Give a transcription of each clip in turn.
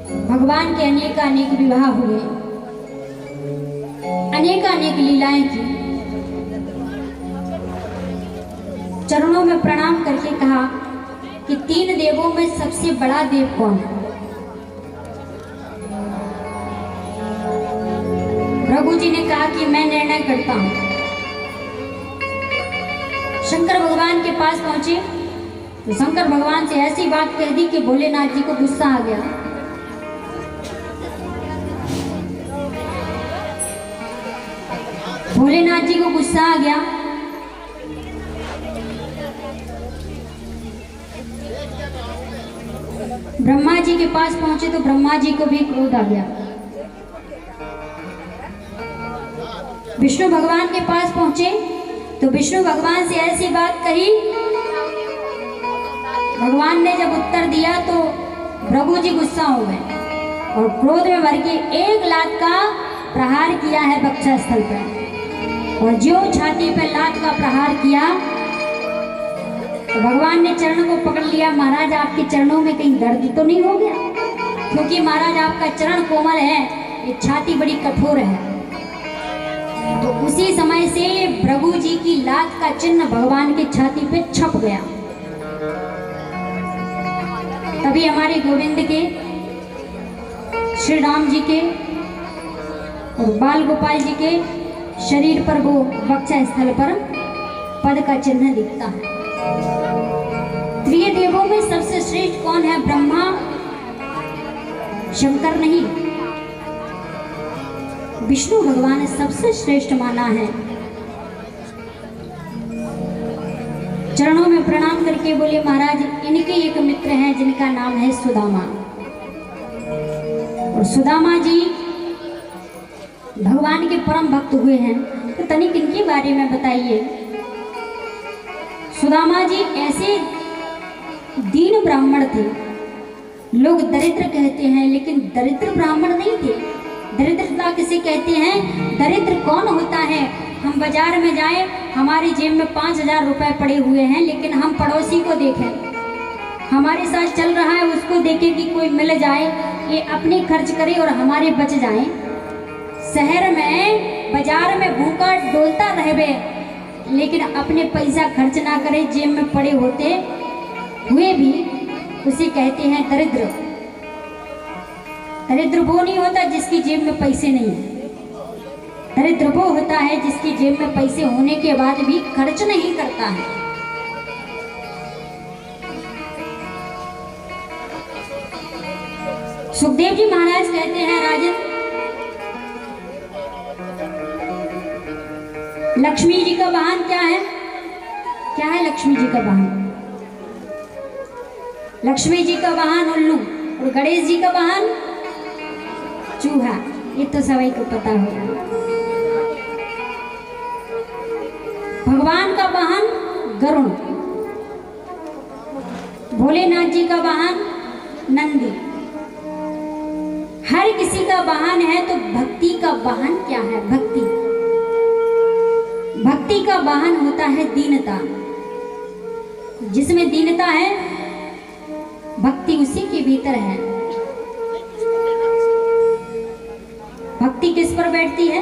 भगवान के अनेक अनेक विवाह हुए, अनेक अनेक लीलाएं की। चरणों में प्रणाम करके कहा कि 3 देवों में सबसे बड़ा देव कौन है? प्रभु जी ने कहा कि मैं निर्णय करता हूं। शंकर भगवान के पास पहुंचे तो शंकर भगवान से ऐसी बात कह दी कि भोलेनाथ जी को गुस्सा आ गया। भोलेनाथ जी को गुस्सा आ गया। ब्रह्मा जी के पास पहुंचे तो ब्रह्मा जी को भी क्रोध आ गया। विष्णु भगवान के पास पहुंचे तो विष्णु भगवान से ऐसी बात कही। भगवान ने जब उत्तर दिया तो प्रभु जी गुस्सा हो गए और क्रोध में भर के 1 लात का प्रहार किया है वक्षस्थल पर। और जो छाती पर लात का प्रहार किया तो भगवान ने चरण को पकड़ लिया। महाराज आपके चरणों में कहीं दर्द तो नहीं हो गया? क्योंकि महाराज आपका चरण कोमल है, ये छाती बड़ी कठोर है। तो उसी समय से प्रभु जी की लात का चिन्ह भगवान के छाती पे छप गया। तभी हमारे गोविंद के, श्री राम जी के और बाल गोपाल जी के शरीर पर वो वक्ष स्थल पर पद का चिन्ह दिखता है। 3 देवों में सबसे श्रेष्ठ कौन है? ब्रह्मा, शंकर नहीं, विष्णु भगवान सबसे श्रेष्ठ माना है। चरणों में प्रणाम करके बोले महाराज इनके एक मित्र हैं जिनका नाम है सुदामा। और सुदामा जी भगवान के परम भक्त हुए हैं, तो तनिक इनके बारे में बताइए। सुदामा जी ऐसे दीन ब्राह्मण थे, लोग दरिद्र कहते हैं लेकिन दरिद्र ब्राह्मण नहीं थे। दरिद्रता किसे कहते हैं? दरिद्र कौन होता है? हम बाजार में जाएं, हमारी जेब में 5000 रुपए पड़े हुए हैं लेकिन हम पड़ोसी को देखें, हमारे साथ चल रहा है, उसको देखें कि कोई मिल जाए, ये अपने खर्च करे और हमारे बच जाएं। शहर में बाजार में भूखा डोलता रहबे लेकिन अपने पैसा खर्च ना करे, जेब में पड़े होते हुए भी उसे कहते हैं दरिद्र। दरिद्र वो नहीं होता जिसकी जेब में पैसे नहीं है, दरिद्र वो होता है जिसकी जेब में पैसे होने के बाद भी खर्च नहीं करता है। सुखदेव जी महाराज कहते हैं राजन, लक्ष्मी जी का वाहन क्या है? क्या है लक्ष्मी जी का वाहन? लक्ष्मी जी का वाहन उल्लू और गणेश जी का वाहन चूहा। ये तो सभी को पता होगा। भगवान का वाहन गरुड़, भोलेनाथ जी का वाहन नंदी। हर किसी का वाहन है, तो भक्ति का वाहन क्या है? भक्ति, भक्ति का वाहन होता है दीनता। जिसमें दीनता है भक्ति उसी के भीतर है। भक्ति किस पर बैठती है?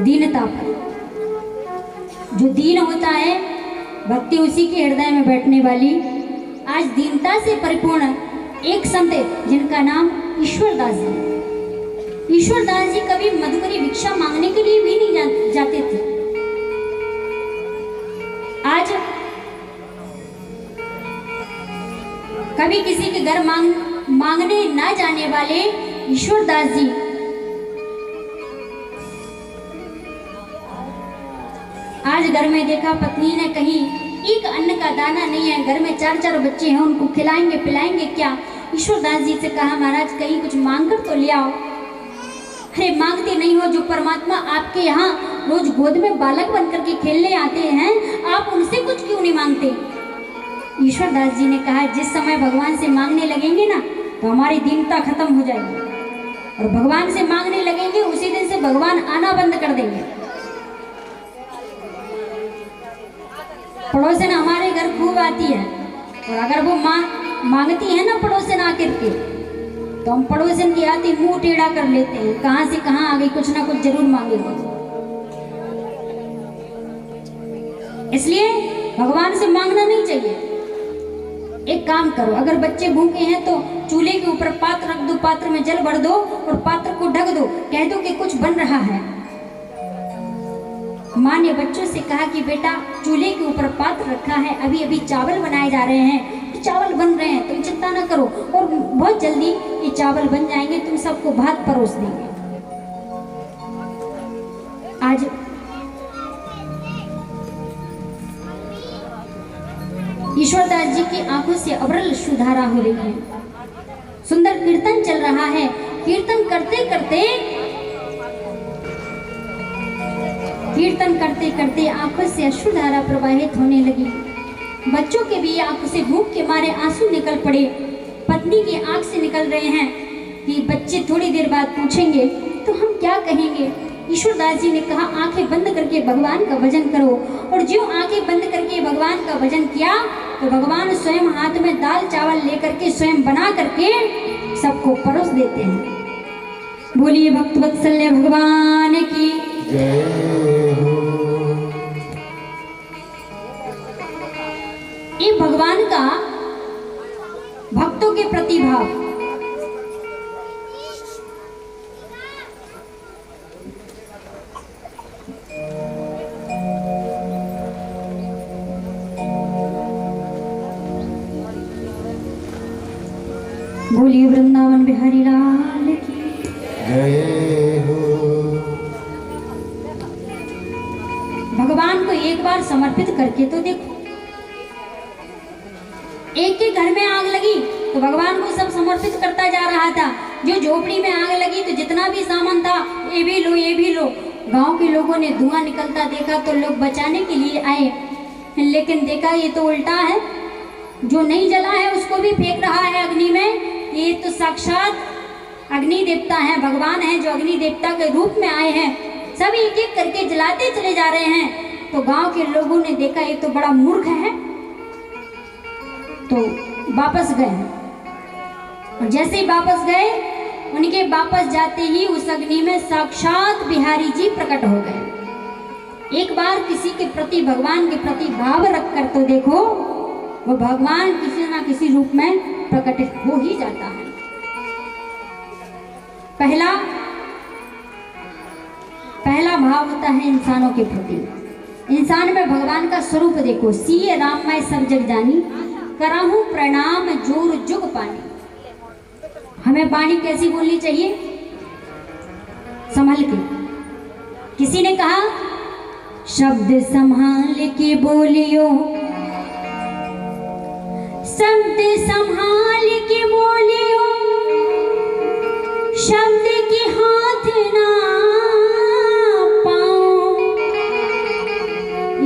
दीनता पर। जो दीन होता है भक्ति उसी के हृदय में बैठने वाली। आज दीनता से परिपूर्ण एक संत जिनका नाम ईश्वरदास जी। ईश्वरदास जी कभी मधुकरी भिक्षा मांगने के लिए भी नहीं जाते थे। आज कभी किसी के घर मांगने ना जाने वाले ईश्वरदास जी आज घर में देखा पत्नी ने कहीं एक अन्न का दाना नहीं है, घर में 4-4 बच्चे हैं, उनको खिलाएंगे पिलाएंगे क्या? ईश्वरदास जी से कहा महाराज कहीं कुछ मांग कर तो ले आओ। अरे मांगते नहीं हो, जो परमात्मा आपके यहाँ रोज गोद में बालक बनकर के खेलने आते हैं, आप उनसे कुछ क्यों नहीं मांगते? ईश्वरदास जी ने कहा जिस समय भगवान से मांगने लगेंगे ना तो हमारी दीनता खत्म हो जाएगी, और भगवान से मांगने लगेंगे उसी दिन से भगवान आना बंद कर देंगे। पड़ोसन हमारे घर खूब आती है और अगर वो मांगती है ना पड़ोसन आकर के, तो हम पड़ोसन के आते मुंह टेढ़ा कर लेते हैं, कहां से कहां आ गई, कुछ ना कुछ जरूर मांगेगी। इसलिए भगवान से मांगना नहीं चाहिए। एक काम करो, अगर बच्चे भूखे हैं तो चूल्हे के ऊपर पात्र रख दो, पात्र में जल भर दो और पात्र को ढक दो, कह दो कि कुछ बन रहा है। माँ ने बच्चों से कहा कि बेटा चूल्हे के ऊपर पात्र रखा है, अभी अभी चावल बनाए जा रहे हैं, तो चावल बन रहे हैं, तुम चिंता ना करो और बहुत जल्दी ये चावल बन जाएंगे, तुम सबको भात परोस देंगे। आज ईश्वरदास जी की आंखों से अविरल सुधारा हो रही है। सुंदर कीर्तन चल रहा है, कीर्तन करते करते आंखों से अश्रुधारा प्रवाहित होने लगी। बच्चों के भी आंखों से भूख के मारे आंसू निकल पड़े। पत्नी की आंख से निकल रहे हैं कि बच्चे थोड़ी देर बाद पूछेंगे तो हम क्या कहेंगे। ईश्वरदास जी ने कहा आंखें बंद करके भगवान का भजन करो, और जो आंखें बंद करके भगवान का भजन किया तो भगवान स्वयं हाथ में दाल चावल लेकर के स्वयं बना करके सबको परोस देते हैं। बोलिए भक्त वत्सल्य भगवान की जय हो। ये भगवान का भक्तों के प्रति भाव। बोलिए वृंदावन बिहारी लाल की जय हो। भगवान को एक बार समर्पित करके तो देखो। एक के घर में आग लगी तो भगवान को सब समर्पित करता जा रहा था। जो झोपड़ी में आग लगी तो जितना भी सामान था ये भी लो ये भी लो। गांव के लोगों ने धुआं निकलता देखा तो लोग बचाने के लिए आए, लेकिन देखा ये तो उल्टा है, जो नहीं जला है उसको भी फेंक रहा है अग्नि में। ये तो साक्षात अग्नि देवता है, भगवान है जो अग्नि देवता के रूप में आए हैं। सब एक एक करके जलाते चले जा रहे हैं। तो गांव के लोगों ने देखा ये तो बड़ा मूर्ख है, तो वापस गए। और जैसे ही वापस गए, उनके वापस जाते ही उस अग्नि में साक्षात बिहारी जी प्रकट हो गए। एक बार किसी के प्रति भगवान के प्रति भाव रख कर तो देखो, वो भगवान किसी ना किसी रूप में प्रकट हो ही जाता है। पहला भाव होता है इंसानों के प्रति। इंसान में भगवान का स्वरूप देखो। सीए राम मैं सब जग जानी, कराहूं प्रणाम जोर जुग पानी। हमें वाणी कैसी बोलनी चाहिए? संभल के। किसी ने कहा शब्द संभाल के बोलियो, शब्द संभाल के बोलियो, शब्द की हाथ ना पाओ।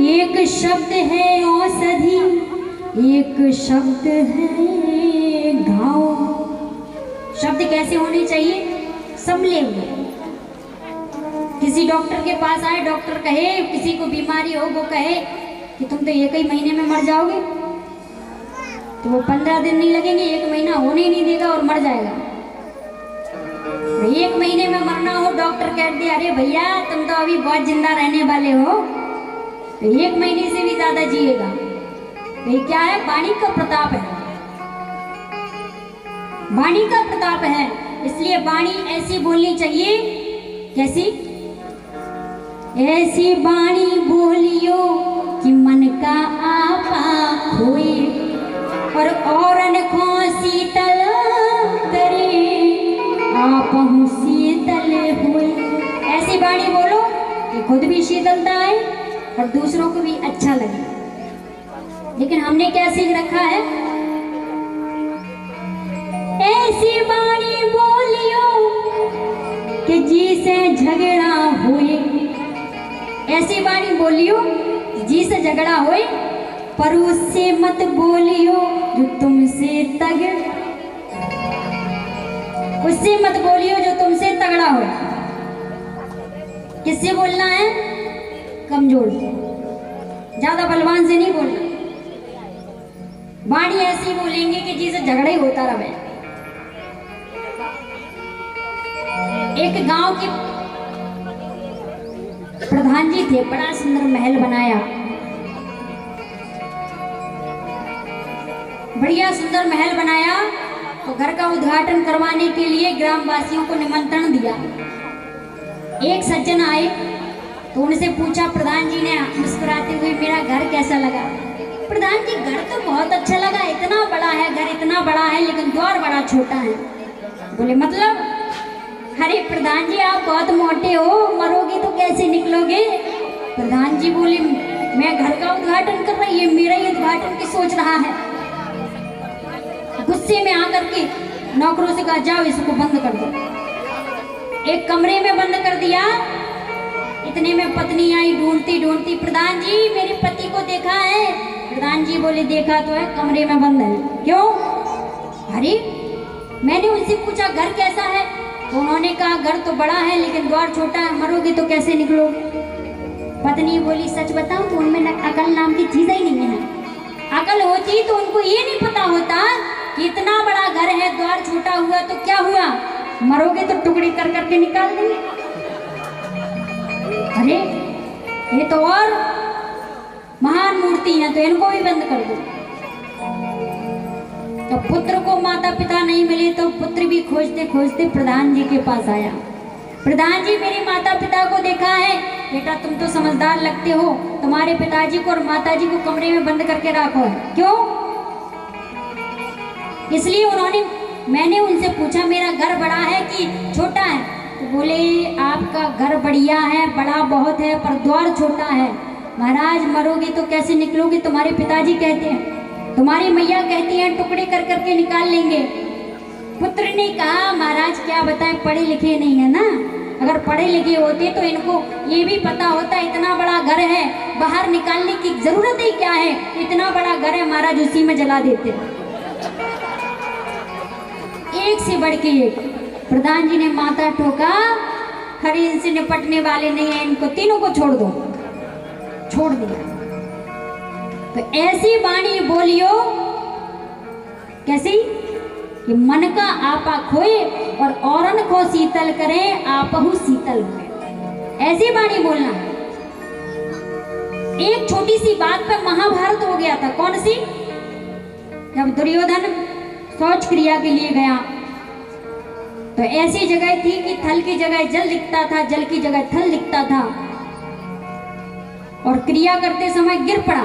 एक शब्द है औषधि, एक शब्द है घाव। शब्द कैसे होने चाहिए? संभले हुए। किसी डॉक्टर के पास आए, डॉक्टर कहे किसी को बीमारी हो, वो कहे कि तुम तो एक ही महीने में मर जाओगे, तो वो 15 दिन नहीं लगेंगे, 1 महीना होने ही नहीं देगा और मर जाएगा। 1 महीने में मरना हो, डॉक्टर कह दे अरे भैया तुम तो अभी बहुत जिंदा रहने वाले हो, तो 1 महीने से भी ज्यादा जिएगा। तो ये क्या है? वाणी का प्रताप है, वाणी का प्रताप है। इसलिए वाणी ऐसी बोलनी चाहिए। कैसी? ऐसी वाणी बोलियो कि मन का आपा खोए, और अनखो शीतल करे, आपहु शीतल हुए। ऐसी वाणी बोलो कि खुद भी शीतलता आए और दूसरों को भी अच्छा लगे। लेकिन हमने क्या सीख रखा है? ऐसी वाणी बोलियो कि जी से झगड़ा हुए। ऐसी वाणी बोलियो जी से झगड़ा होए, पर उससे मत बोलियो जो तुमसे तगड़ा, उससे मत बोलियो जो तुमसे तगड़ा हो। किससे बोलना है? कमजोर से, ज्यादा बलवान से नहीं बोलना। वाणी ऐसी बोलेंगे कि जिसे झगड़े होता रहे। एक गांव के प्रधान जी थे, बड़ा सुंदर महल बनाया, बढ़िया सुंदर महल बनाया। तो घर का उद्घाटन करवाने के लिए ग्रामवासियों को निमंत्रण दिया। एक सज्जन आए तो उनसे पूछा, प्रधान जी ने मुस्कुराते हुए, मेरा घर कैसा लगा? प्रधान जी, घर तो बहुत अच्छा लगा, इतना बड़ा है घर, इतना बड़ा है, लेकिन द्वार बड़ा छोटा है। बोले मतलब? अरे प्रधान जी, आप बहुत मोटे हो, मरोगे तो कैसे निकलोगे? प्रधान जी बोले, मैं घर का उद्घाटन कर रही है, मेरा ही उद्घाटन की सोच रहा है। गुस्से में आकर के नौकरों से कहा, जाओ इसको बंद कर दो। एक कमरे में बंद कर दिया। इतने में पत्नी आई ढूंढती ढूंढती, प्रधान जी मेरे पति को देखा है? प्रधान जी बोले, देखा तो है, कमरे में बंद है। क्यों? अरे मैंने उनसे पूछा घर कैसा है, तो उन्होंने कहा घर तो बड़ा है लेकिन द्वार छोटा है, मरोगे तो कैसे निकलोगे? पत्नी बोली, सच बताऊं तो उनमें अकल नाम की चीज ही नहीं है। अकल होती तो उनको ये नहीं पता होता कि इतना बड़ा घर है, द्वार छोटा हुआ तो क्या हुआ, मरोगे तो टुकड़ी कर करके निकाल देंगे। अरे ये तो और महान मूर्ति है, तो इनको भी बंद कर दो। तो पुत्र को माता पिता नहीं मिले तो पुत्र भी खोजते खोजते प्रधान जी के पास आया। प्रधान जी, मेरे माता पिता को देखा है? बेटा तुम तो समझदार लगते हो, तुम्हारे पिताजी को और माताजी को कमरे में बंद करके रखो है। क्यों? इसलिए मैंने उनसे पूछा, मेरा घर बड़ा है कि छोटा है? तो बोले, आपका घर बढ़िया है, बड़ा बहुत है, पर द्वार छोटा है। महाराज मरोगे तो कैसे निकलोगे? तुम्हारे पिताजी कहते हैं, तुम्हारी मैया कहती है टुकड़े कर करके निकाल लेंगे। पुत्र ने कहा, महाराज क्या बताएं, पढ़े लिखे नहीं है ना, अगर पढ़े लिखे होते तो इनको ये भी पता होता इतना बड़ा घर है, बाहर निकालने की जरूरत ही क्या है, इतना बड़ा घर है, महाराज उसी में जला देते। एक से बढ़ के एक प्रधान जी ने माथा ठोका, हरी इनसे निपटने वाले नहीं है, इनको तीनों को छोड़ दो। छोड़ दिया। तो ऐसी वाणी बोलियो, कैसी कि मन का आपा खोए और औरन को शीतल करें, आपहु शीतल हुए। ऐसी वाणी बोलना। एक छोटी सी बात पर महाभारत हो गया था। कौन सी? जब दुर्योधन शौच क्रिया के लिए गया तो ऐसी जगह थी कि थल की जगह जल दिखता था, जल की जगह थल दिखता था, और क्रिया करते समय गिर पड़ा।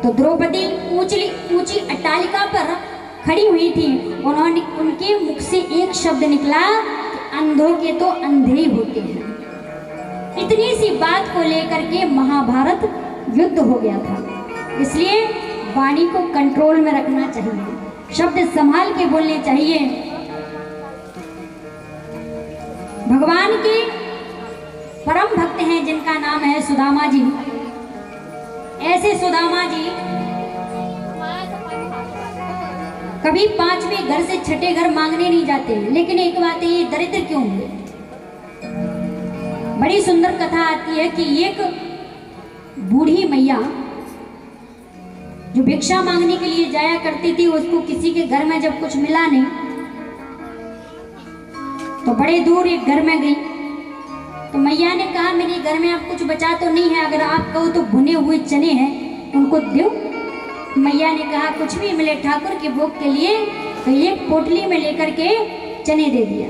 तो द्रौपदी ऊंची अट्टालिका पर खड़ी हुई थी, उनके मुख से एक शब्द निकला, अंधों के तो अंधे ही होते हैं। इतनी सी बात को लेकर के महाभारत युद्ध हो गया था। इसलिए वाणी को कंट्रोल में रखना चाहिए, शब्द संभाल के बोलने चाहिए। भगवान के परम भक्त हैं जिनका नाम है सुदामा जी। ऐसे सुदामा जी कभी 5वें घर से छठे घर मांगने नहीं जाते, लेकिन एक बात है, ये दरिद्र क्यों हुए? बड़ी सुंदर कथा आती है कि एक बूढ़ी मैया जो भिक्षा मांगने के लिए जाया करती थी, उसको किसी के घर में जब कुछ मिला नहीं तो बड़े दूर एक घर में गई। तो मैया ने कहा, मेरे घर में आप कुछ बचा तो नहीं है, अगर आप कहो तो भुने हुए चने हैं उनको दो। मैया ने कहा, कुछ भी मिले ठाकुर के भोग के लिए। तो एक पोटली में लेकर के चने दे दिया।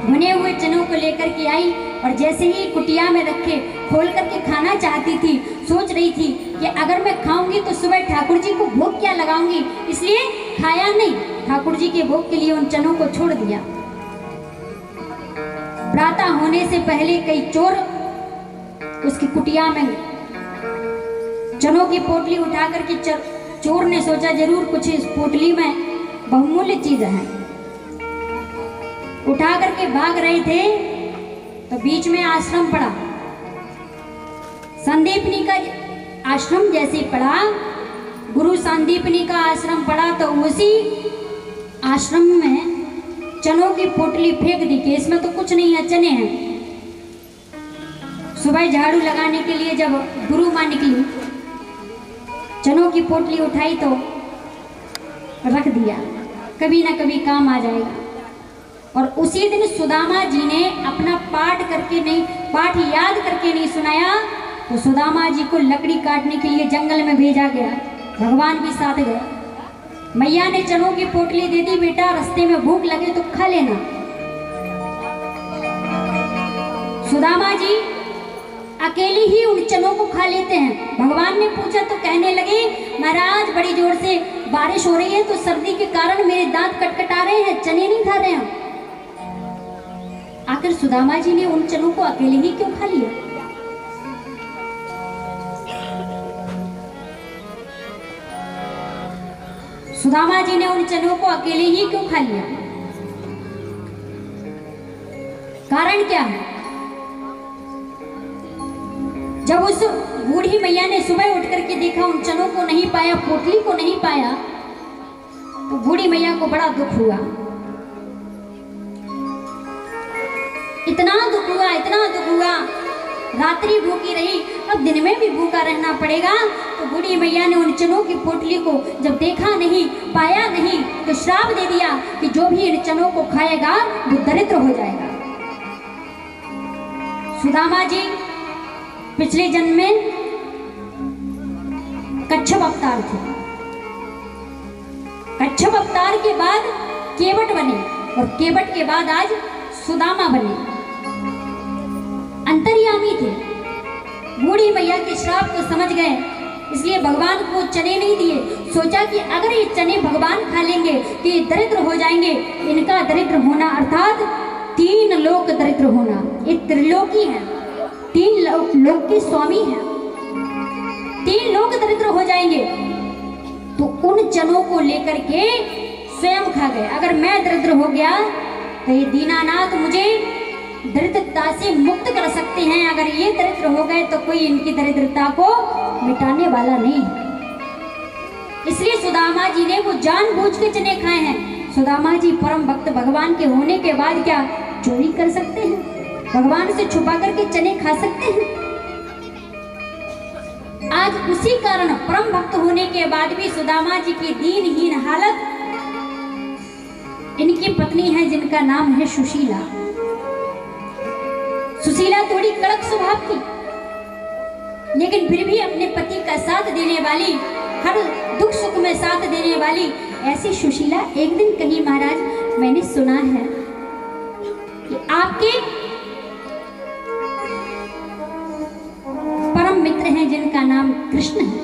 भुने हुए चनों को लेकर के आई और जैसे ही कुटिया में रखे खोल करके खाना चाहती थी, सोच रही थी कि अगर मैं खाऊंगी तो सुबह ठाकुर जी को भोग क्या लगाऊंगी, इसलिए खाया नहीं, ठाकुर जी के भोग के लिए उन चनों को छोड़ दिया। प्रातः होने से पहले कई चोर उसकी कुटिया में चनों की पोटली उठा करके चोर ने सोचा जरूर कुछ इस पोटली में बहुमूल्य चीज है, उठा करके भाग रहे थे तो बीच में आश्रम पड़ा। संदीपनी का आश्रम जैसे पड़ा, गुरु संदीपनी का आश्रम पड़ा, तो उसी आश्रम में चनों की पोटली फेंक दी कि इसमें तो कुछ नहीं है, चने हैं। सुबह झाड़ू लगाने के लिए जब गुरु माँ निकली चनों की पोटली उठाई तो रख दिया, कभी ना कभी काम आ जाएगा। और उसी दिन सुदामा जी ने अपना पाठ याद करके नहीं सुनाया, तो सुदामा जी को लकड़ी काटने के लिए जंगल में भेजा गया। भगवान भी साथ गए। मैया ने चनों की पोटली दे दी, बेटा रास्ते में भूख लगे तो खा लेना। सुदामा जी अकेले ही उन चनों को खा लेते हैं। भगवान ने पूछा तो कहने लगे, महाराज बड़ी जोर से बारिश हो रही है तो सर्दी के कारण मेरे दांत कटकटा रहे हैं, चने नहीं खा रहे हैं। आखिर सुदामा जी ने उन चनों को अकेले ही क्यों खा लिया? सुदामा जी ने उन चनों को अकेले ही क्यों खा लिया? कारण क्या है? जब उस बूढ़ी मैया ने सुबह उठ करके देखा, उन चनों को नहीं पाया, पोटली को नहीं पाया, तो बूढ़ी मैया को बड़ा दुख हुआ। इतना दुख हुआ, रात्रि भूखी रही, अब दिन में भी भूखा रहना पड़ेगा। तो बूढ़ी मैया ने उन चनों की पोटली को जब देखा नहीं, पाया नहीं, तो श्राप दे दिया कि जो भी इन चनों को खाएगा वो दरिद्र हो जाएगा। सुदामा जी पिछले जन्म में कच्छप अवतार थे। कच्छप अवतार के बाद केवट बने, और केवट के बाद आज सुदामा बने। अंतर्यामी थे। बूढ़ी मैया के श्राप को समझ गए, इसलिए भगवान को चने नहीं दिए। सोचा कि अगर ये चने भगवान खा लेंगे तो ये दरिद्र हो जाएंगे। इनका दरिद्र होना अर्थात 3 लोक दरिद्र होना। ये त्रिलोकी है, 3 लोक के स्वामी हैं, 3 लोक दरिद्र हो जाएंगे। तो उन चनों को लेकर के स्वयं खा गए। अगर मैं दरिद्र हो गया तो ये दीनानाथ मुझे दरिद्रता से मुक्त कर सकते हैं। अगर ये दरिद्र हो गए तो कोई इनकी दरिद्रता को मिटाने वाला नहीं है। इसलिए सुदामा जी ने वो जानबूझ के चने खाए हैं। सुदामा जी परम भक्त भगवान के होने के बाद क्या चोरी कर सकते हैं? भगवान से छुपा करके चने खा सकते हैं? आज उसी कारण परम भक्त होने के बाद भी सुदामा जी की दीनहीन हालत। इनकी पत्नी है जिनका नाम है सुशीला। सुशीला थोड़ी कड़क स्वभाव की, लेकिन फिर भी अपने पति का साथ देने वाली, हर दुख सुख में साथ देने वाली ऐसी सुशीला एक दिन कही, महाराज मैंने सुना है कि आपके परम मित्र हैं जिनका नाम कृष्ण है,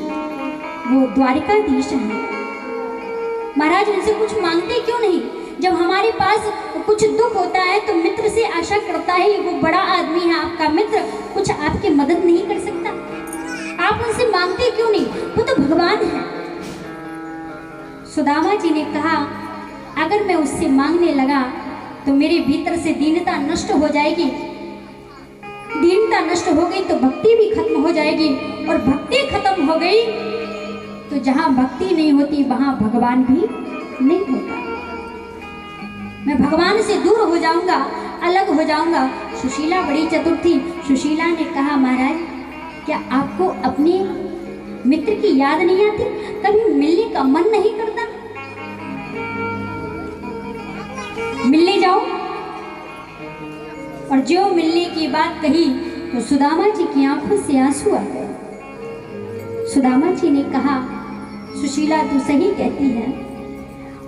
वो द्वारिकाधीश है। महाराज उनसे कुछ मांगते क्यों नहीं? जब हमारे पास कुछ दुख होता है तो मित्र से आशा करता है, वो बड़ा आदमी है आपका मित्र, कुछ आपकी मदद नहीं कर सकता? आप उनसे मांगते क्यों नहीं? वो तो भगवान है। सुदामा जी ने कहा, अगर मैं उससे मांगने लगा तो मेरे भीतर से दीनता नष्ट हो जाएगी। दीनता नष्ट हो गई तो भक्ति भी खत्म हो जाएगी, और भक्ति खत्म हो गई तो जहां भक्ति नहीं होती वहां भगवान भी नहीं होता। मैं भगवान से दूर हो जाऊंगा, अलग हो जाऊंगा। सुशीला बड़ी चतुर थी। सुशीला ने कहा, महाराज क्या आपको अपने मित्र की याद नहीं आती? कभी मिलने का मन नहीं करता? मिलने जाओ। और जो मिलने की बात कही तो सुदामा जी की आंखों से आंसू आ गए। सुदामा जी ने कहा, सुशीला तू सही कहती है,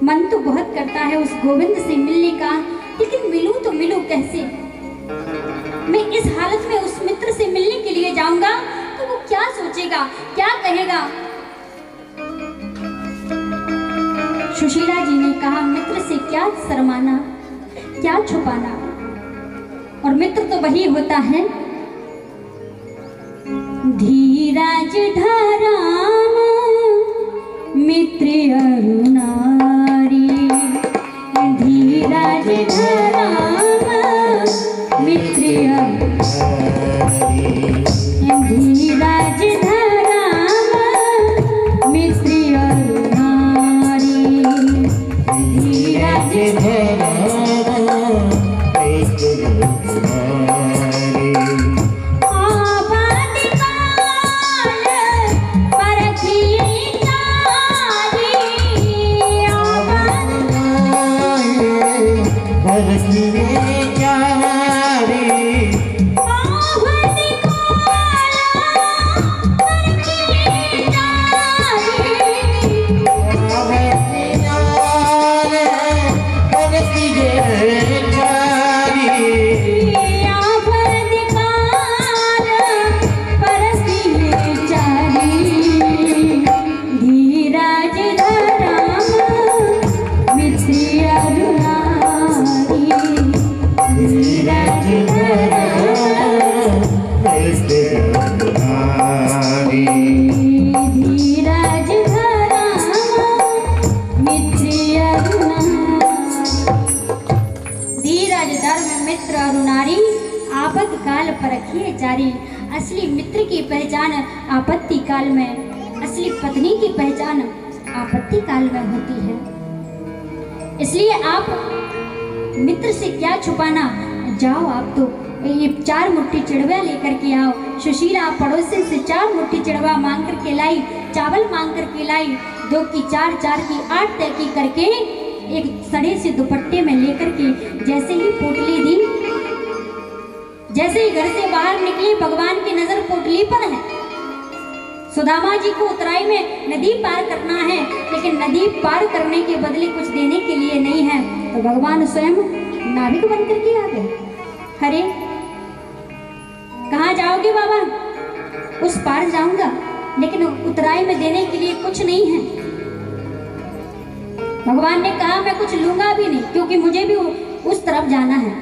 मन तो बहुत करता है उस गोविंद से मिलने का, लेकिन मिलूं तो मिलूं कैसे? मैं इस हालत में उस मित्र से मिलने के लिए जाऊंगा तो वो क्या सोचेगा, क्या कहेगा? सुशीला जी ने कहा, मित्र से क्या शर्माना, क्या छुपाना, और मित्र तो वही होता है धीरज धराम मित्र अरुणारी, धीरज धराम मित्र अरुणारी, धीरज धराम मित्र अरुणारी, धीरज धराम मित्र अरुणारी। परखिए जारी। असली मित्र की पहचान आपत्ति काल में, असली पत्नी की पहचान आपत्ति काल में होती है। इसलिए आप मित्र से क्या छुपाना, जाओ आप तो ये 4 मुट्ठी चिड़वा लेकर के आओ। सुशीला पड़ोसी से 4 मुट्ठी चिड़वा मांग कर के लाई, चावल मांग कर के लाई। 2 की 4, 4 की 8 तय की करके एक सड़े से दुपट्टे में लेकर के जैसे ही पोटली दी, जैसे ही घर से बाहर निकली, भगवान की नजर पोटली पर है। सुदामा जी को उतराई में नदी पार करना है, लेकिन नदी पार करने के बदले कुछ देने के लिए नहीं है, तो भगवान स्वयं नाविक बनकर के आ गए। अरे कहाँ जाओगे बाबा? उस पार जाऊंगा, लेकिन उतराई में देने के लिए कुछ नहीं है। भगवान ने कहा मैं कुछ लूंगा भी नहीं, क्योंकि मुझे भी उस तरफ जाना है।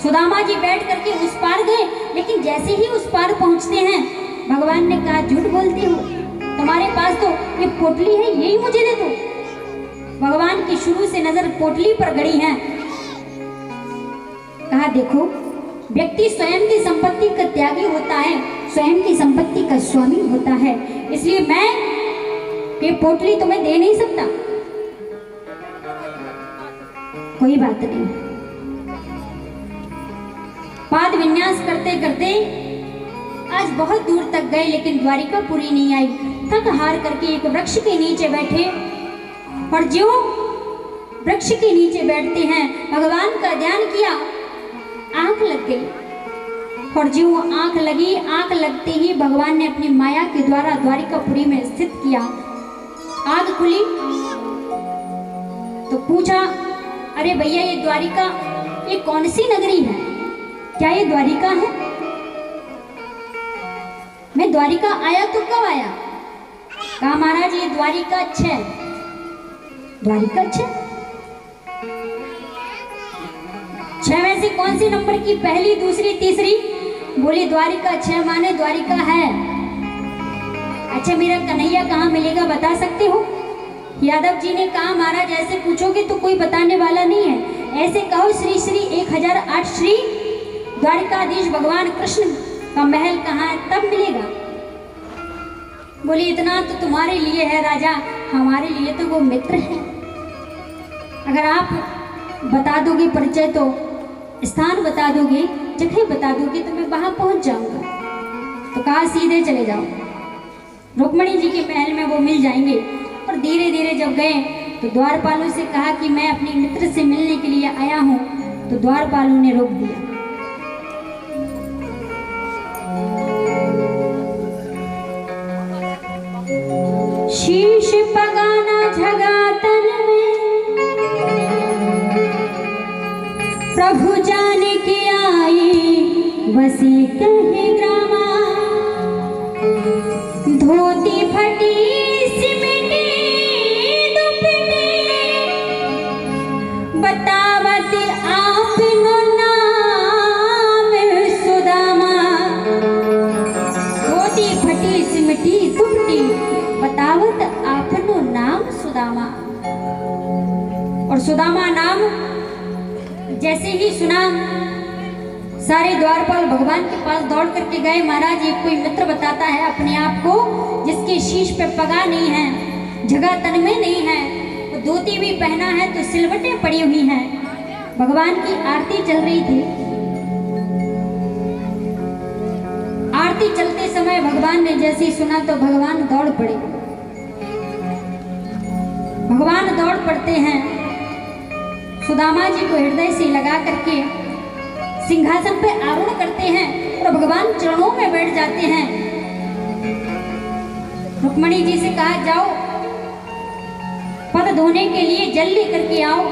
सुदामा जी बैठ करके उस पार गए, लेकिन जैसे ही उस पार पहुंचते हैं, भगवान ने कहा झूठ बोलते हो, तुम्हारे पास तो ये पोटली है, यही मुझे दे दो। भगवान की शुरू से नजर पोटली पर गड़ी है। कहा देखो, व्यक्ति स्वयं की संपत्ति का त्यागी होता है, स्वयं की संपत्ति का स्वामी होता है, इसलिए मैं ये पोटली तुम्हें दे नहीं सकता। कोई बात नहीं। पाद विन्यास करते करते आज बहुत दूर तक गए, लेकिन द्वारिका पूरी नहीं आई। थक हार करके एक वृक्ष के नीचे बैठे, और जो वृक्ष के नीचे बैठते हैं, भगवान का ध्यान किया, आंख लग गई। और जो आंख लगी, आंख लगते ही भगवान ने अपनी माया के द्वारा द्वारिकापुरी में स्थित किया। आग खुली तो पूछा, अरे भैया ये द्वारिका, ये कौन सी नगरी है? क्या ये द्वारिका है? मैं द्वारिका आया तो कब आया? कहा महाराज ये द्वारिका 6। द्वारिका 6 में से कौन सी नंबर की? पहली, दूसरी, तीसरी? बोली द्वारिका 6 माने द्वारिका है। अच्छा मेरा कन्हैया कहाँ मिलेगा, बता सकते हो? यादव जी ने कहा महाराज ऐसे पूछोगे तो कोई बताने वाला नहीं है, ऐसे कहो श्री श्री 1008 श्री द्वारिकाधीश भगवान कृष्ण का महल कहाँ है, तब मिलेगा। बोली इतना तो तुम्हारे लिए है राजा, हमारे लिए तो वो मित्र है। अगर आप बता दोगे परिचय, तो स्थान बता दोगे, जगह बता दोगे, तो मैं वहां पहुंच जाऊंगा। तो कहा सीधे चले जाओ, रुक्मणी जी के महल में वो मिल जाएंगे। और धीरे धीरे जब गए तो द्वारपालों से कहा कि मैं अपने मित्र से मिलने के लिए आया हूं, तो द्वारपालों ने रोक दिया। शीश पगाना झगातन में प्रभु जाने के आई, बसी कहे ग्रामा, धोती फटी बतावत आपनो नाम सुदामा। धोती फटी सिमटी दुपटी, बतावत आपनो नाम सुदामा। और सुदामा नाम जैसे ही सुना, सारे द्वारपाल भगवान के पास दौड़ करके गए। महाराज ये कोई मित्र बताता है अपने आप को, जिसके शीश पे पगा नहीं है, जगह तन में नहीं है, धोती भी पहना है तो सिलवटें पड़ी हुई हैं। भगवान की आरती चल रही थी। आरती चलते समय भगवान ने जैसे ही सुना तो भगवान दौड़ पड़े। भगवान दौड़ पड़ते हैं, सुदामा जी को हृदय से लगा करके सिंहासन पे आरूढ़ करते हैं और भगवान चरणों में बैठ जाते हैं। रुक्मणी जी से कहा जाओ पद धोने के लिए जल लेकर के आओ,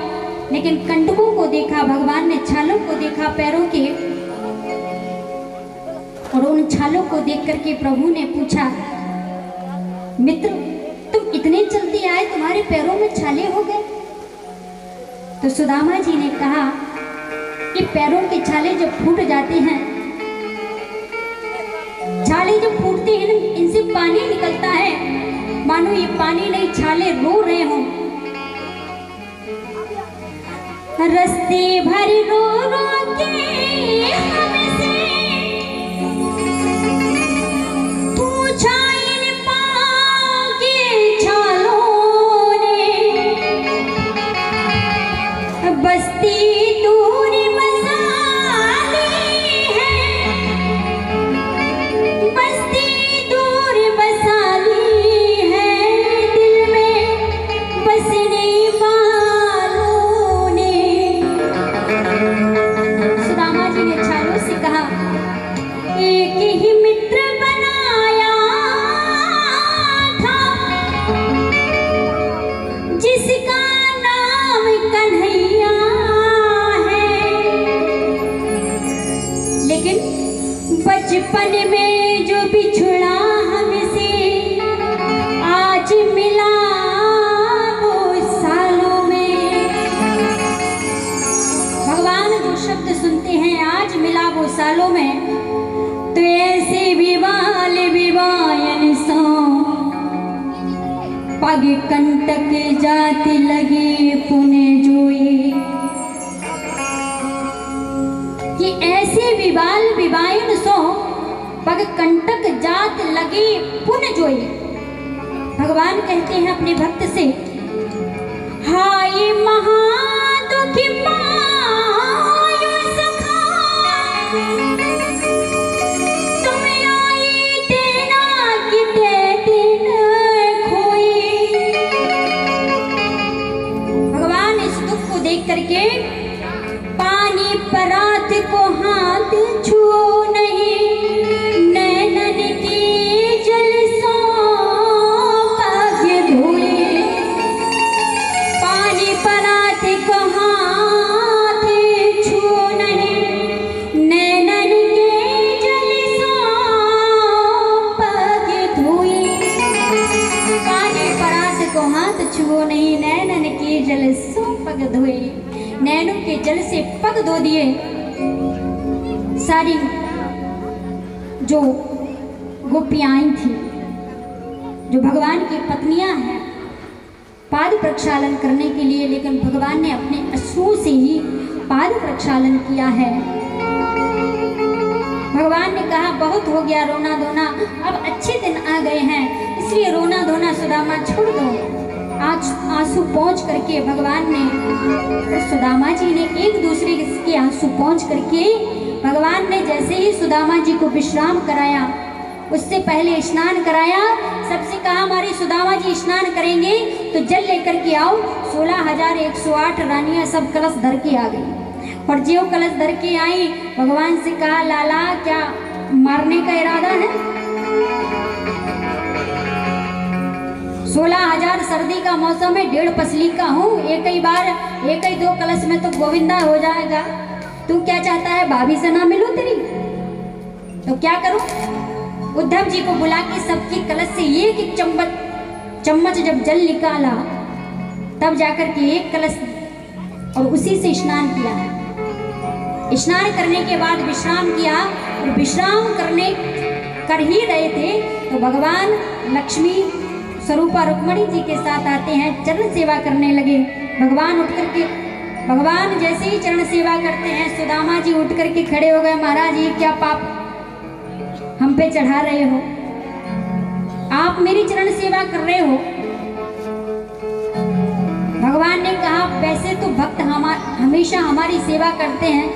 लेकिन कंटकों को देखा, भगवान ने छालों को देखा पैरों के, और उन छालों को देख करके प्रभु ने पूछा, मित्र तुम इतने जल्दी आए, तुम्हारे पैरों में छाले हो गए? तो सुदामा जी ने कहा कि पैरों के छाले जब फूट जाते हैं, छाले जब फूटते हैं इनसे पानी निकलता है, मानो ये पानी नहीं छाले रो रहे हों। रस्ते भर रो रो के हमसे पूछा इन पाँव के छालों ने, बस्ती दूर बसा ली है, बस्ती दूर बसा ली है, दिल में बसने वालों ने। सुदामा जी ने छालों से कहा, एक ही मित्र बनाया था, जिसका नाम कन्हैया है, लेकिन बचपन में जो बिछुड़ा हमसे, आज मिला वो सालों में। भगवान जो शब्द सुनते हैं, आज मिला वो सालों में, तो ऐसे विवाल विवायन सो पग कंटक जाति लगे पुने जोई, कि ऐसे विवाल विवायन सो पग कंटक जात लगे पुन जोई। भगवान कहते हैं अपने भक्त से, हाय महादुखी पायो सखा, तुम आई देना कि दे दिन खोई। भगवान इस दुख को देख करके पानी परात को हाथ छुओ नहीं, नैनन की जल सो पग धोए। पानी परात को हाथ छुओ नहीं, नैनन के जल सो पग धोए। पानी परात को हाथ छुओ नहीं, नैनन के जल सो पग धोए। नैनों के जल से पग धो दिए। सारी जो गोपियाएं थी, जो भगवान की पत्नियां हैं, पाद प्रक्षालन करने के लिए, लेकिन भगवान ने अपने अश्रुओं से ही पाद प्रक्षालन किया है। भगवान ने कहा बहुत हो गया रोना धोना, अब अच्छे दिन आ गए हैं, इसलिए रोना धोना सुदामा छोड़ दो। आज आंसू पहुँच करके भगवान ने, सुदामा जी ने एक दूसरे के आंसू पहुँच करके भगवान ने जैसे ही सुदामा जी को विश्राम कराया, उससे पहले स्नान कराया। सबसे कहा हमारी सुदामा जी स्नान करेंगे तो जल लेकर के आओ। 16,108 रानियां सब कलश धर के आ गई, और जो कलश धर के आई, भगवान से कहा लाला क्या मारने का इरादा है? 16,000 सर्दी का मौसम है, 1.5 पसली का हूँ, एक ही दो कलश में तो गोविंदा हो जाएगा। तू क्या चाहता है, भाभी से ना मिलूं तेरी? तो क्या करूं? उद्धव जी को बुला के सबकी कलश से एक चम्मच जब जल निकाला, तब जाकर के एक कलश, और उसी से स्नान किया। स्नान करने के बाद विश्राम किया, और विश्राम कर ही रहे थे तो भगवान लक्ष्मी स्वरूपा रुक्मणी जी के साथ आते हैं, चरण सेवा करने लगे। भगवान उठ करके, भगवान जैसे ही चरण सेवा करते हैं, सुदामा जी उठ करके खड़े हो गए। महाराज ये क्या पाप हम पे चढ़ा रहे हो? आप मेरी चरण सेवा कर रहे हो। भगवान ने कहा वैसे तो भक्त हमेशा हमारी सेवा करते हैं,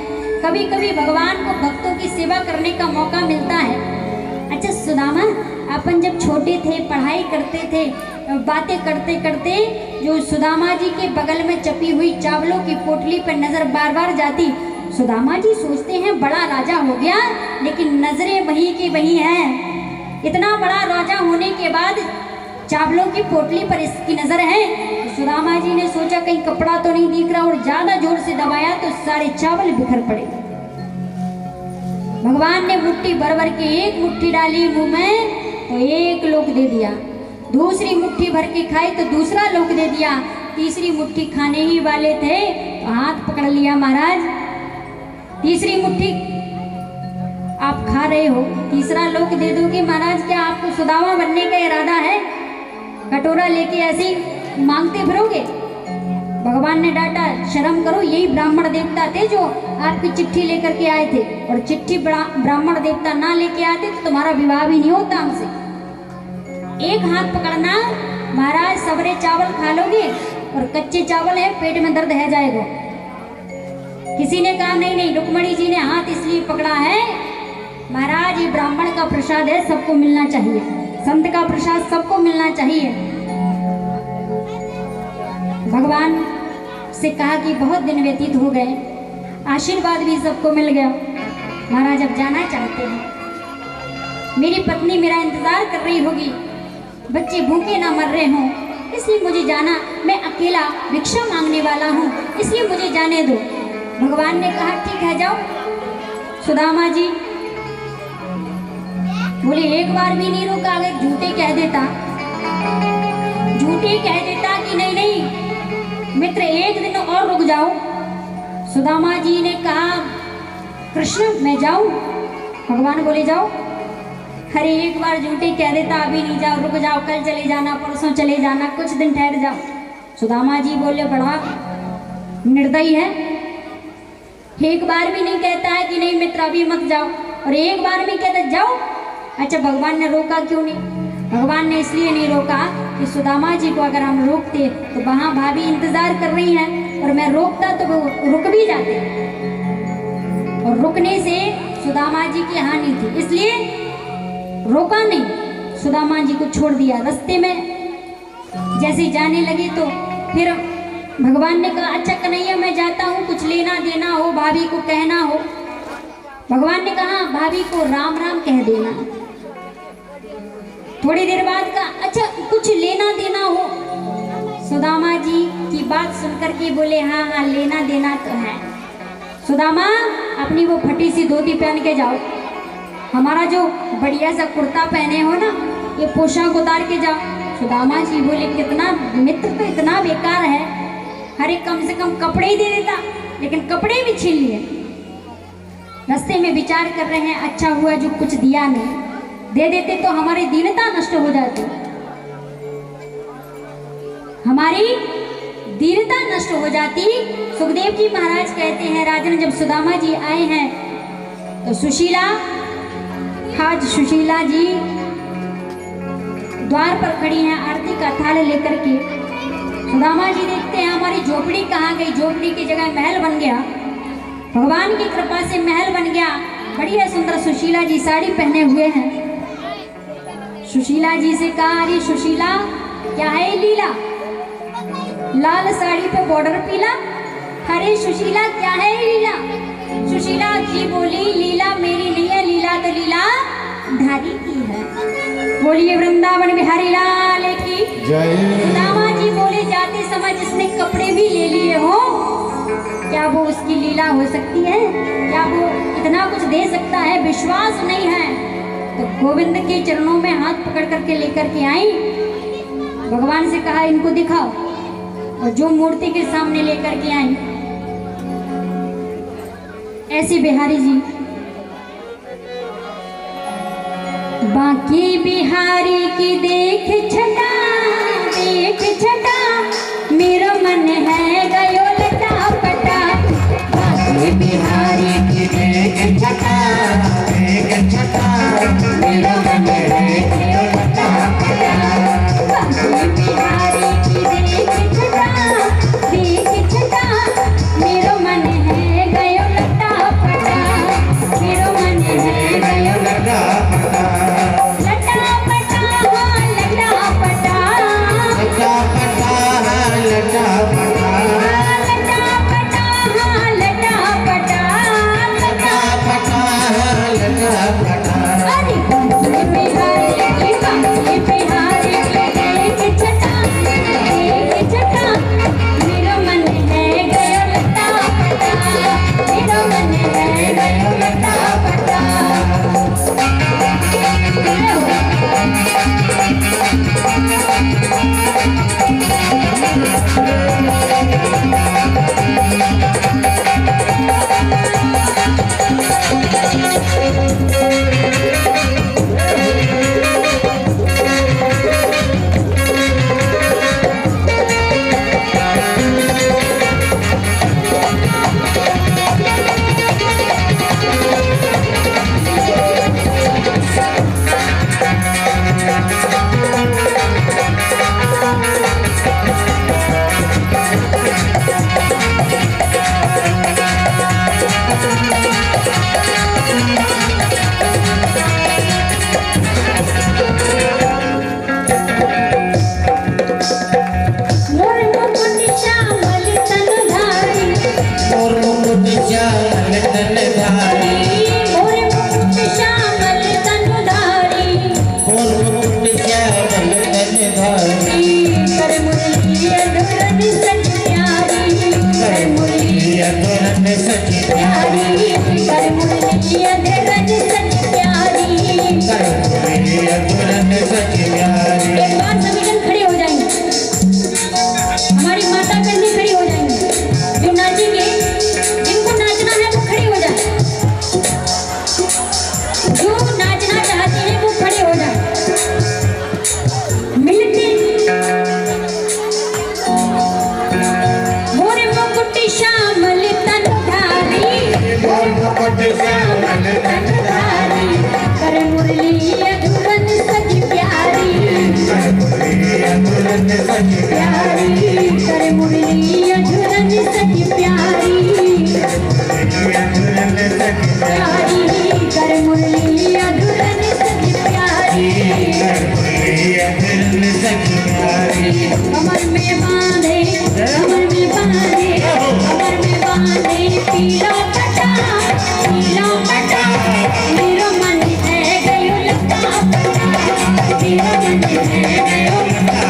कभी कभी भगवान को भक्तों की सेवा करने का मौका मिलता है। अच्छा सुदामा, अपन जब छोटे थे, पढ़ाई करते थे, बातें करते करते जो सुदामा जी के बगल में चपी हुई चावलों की पोटली पर नजर बार बार जाती। सुदामा जी सोचते हैं बड़ा राजा हो गया, लेकिन नजरें वही की वही हैं। इतना बड़ा राजा होने के बाद चावलों की पोटली पर इसकी नजर है। तो सुदामा जी ने सोचा कहीं कपड़ा तो नहीं दिख रहा, और ज्यादा जोर से दबाया तो सारे चावल बिखर पड़े। भगवान ने मुट्ठी भर भर के एक मुट्ठी डाली मुंह में तो एक लोक दे दिया, दूसरी मुट्ठी भर के खाई तो दूसरा लोक दे दिया, तीसरी मुट्ठी खाने ही वाले थे तो हाथ पकड़ लिया महाराज। तीसरी मुट्ठी आप खा रहे हो, तीसरा लोक दे दोगे महाराज, क्या आपको सुदामा बनने का इरादा है? कटोरा लेके ऐसे ही मांगते फिरोगे? भगवान ने डांटा, शर्म करो, यही ब्राह्मण देवता थे जो आपकी चिट्ठी लेकर के आए थे, और चिट्ठी ब्राह्मण देवता ना लेके आते तो तुम्हारा विवाह भी नहीं होता हमसे। एक हाथ पकड़ना महाराज, सबरे चावल खा लोगे और कच्चे चावल है, पेट में दर्द है जाएगा। किसी ने कहा नहीं नहीं, रुक्मणी जी ने हाथ इसलिए पकड़ा है महाराज, ये ब्राह्मण का प्रसाद है, सबको मिलना चाहिए, संत का प्रसाद सबको मिलना चाहिए। भगवान से कहा कि बहुत दिन व्यतीत हो गए, आशीर्वाद भी सबको मिल गया, महाराज अब जाना चाहते हैं। मेरी पत्नी मेरा इंतजार कर रही होगी, बच्चे भूखे ना मर रहे हों, इसलिए मुझे जाना, मैं अकेला भिक्षा मांगने वाला हूँ, इसलिए मुझे जाने दो। भगवान ने कहा ठीक है जाओ। सुदामा जी बोले एक बार भी नहीं रुका, अगर झूठे कह देता कि नहीं नहीं मित्र एक दिन और रुक जाओ। सुदामा जी ने कहा कृष्ण मैं जाऊं? भगवान बोले जाओ। अरे एक बार झूठे कह देता अभी नहीं जाओ, रुक जाओ, कल चले जाना, परसों चले जाना, कुछ दिन ठहर जाओ। सुदामा जी बोले बड़ा निर्दयी है, एक बार भी नहीं कहता है कि नहीं मित्र अभी मत जाओ, और एक बार में कहता जाओ। अच्छा भगवान ने रोका क्यों नहीं? भगवान ने इसलिए नहीं रोका कि सुदामा जी को अगर हम रोकते तो वहां भाभी इंतजार कर रही हैं, और मैं रोकता तो वो रुक भी जाते, और रुकने से सुदामा जी की हानि थी, इसलिए रोका नहीं। सुदामा जी को छोड़ दिया। रास्ते में जैसे जाने लगे तो फिर भगवान ने कहा अच्छा कन्हैया मैं जाता हूँ, कुछ लेना देना हो भाभी को कहना हो। भगवान ने कहा भाभी को राम राम कह देना। थोड़ी देर बाद कहा अच्छा कुछ लेना देना हो। सुदामा जी की बात सुनकर के बोले हाँ हाँ लेना देना तो है। सुदामा अपनी वो फटी सी धोती पहन के जाओ, हमारा जो बढ़िया सा कुर्ता पहने हो ना ये पोशाक उतार के जाओ। सुदामा जी बोले कितना मित्र तो इतना बेकार है, अरे कम से कम कपड़े ही दे देता, लेकिन कपड़े भी छीन लिए। रास्ते में विचार कर रहे हैं अच्छा हुआ जो कुछ दिया नहीं, दे देते तो हमारी दीनता नष्ट हो जाती, हमारी दीनता नष्ट हो जाती। सुखदेव जी महाराज कहते हैं राजन जब सुदामा जी आए हैं तो सुशीला, आज सुशीला जी द्वार पर खड़ी हैं आरती का थाल लेकर के। सुदामा जी देखते हैं हमारी झोपड़ी कहाँ गई, झोपड़ी की जगह महल बन गया, भगवान की कृपा से महल बन गया। बढ़िया सुंदर सुशीला जी साड़ी पहने हुए हैं। सुशीला जी से कहा अरे सुशीला क्या है लीला, लाल साड़ी पे बॉर्डर पीला, अरे सुशीला क्या है लीला। सुशीला जी बोली लीला मेरी नहीं है, लीला तो लीला धारी की है। बोलिए वृंदावन बिहारी लाल की जय। सुदामा जी बोले जाते समय जिसने कपड़े भी ले लिए हो क्या वो उसकी लीला हो सकती है, क्या वो इतना कुछ दे सकता है, विश्वास नहीं है। तो गोविंद के चरणों में हाथ पकड़ करके लेकर के आई, भगवान से कहा इनको दिखाओ, और जो मूर्ति के सामने लेकर के आई ऐसी बिहारी जी। बाकी बिहारी की देख छटा मेरा मन है गयो लटा पटा। बाकी बिहारी की देख छटा मेरा मन है गयो लटा पटा। बाकी बिहारी की देख छटा मेरा मन है गयो लटा पटा, मेरा मन है गयो लटा पटा। लटा पटा लटा पटा लटा पटा कमर में बांधे कमर में बांधे कमर में बांधे पीला पटा मेरो मन है गयो लता पटा मेरो मन है गयो लता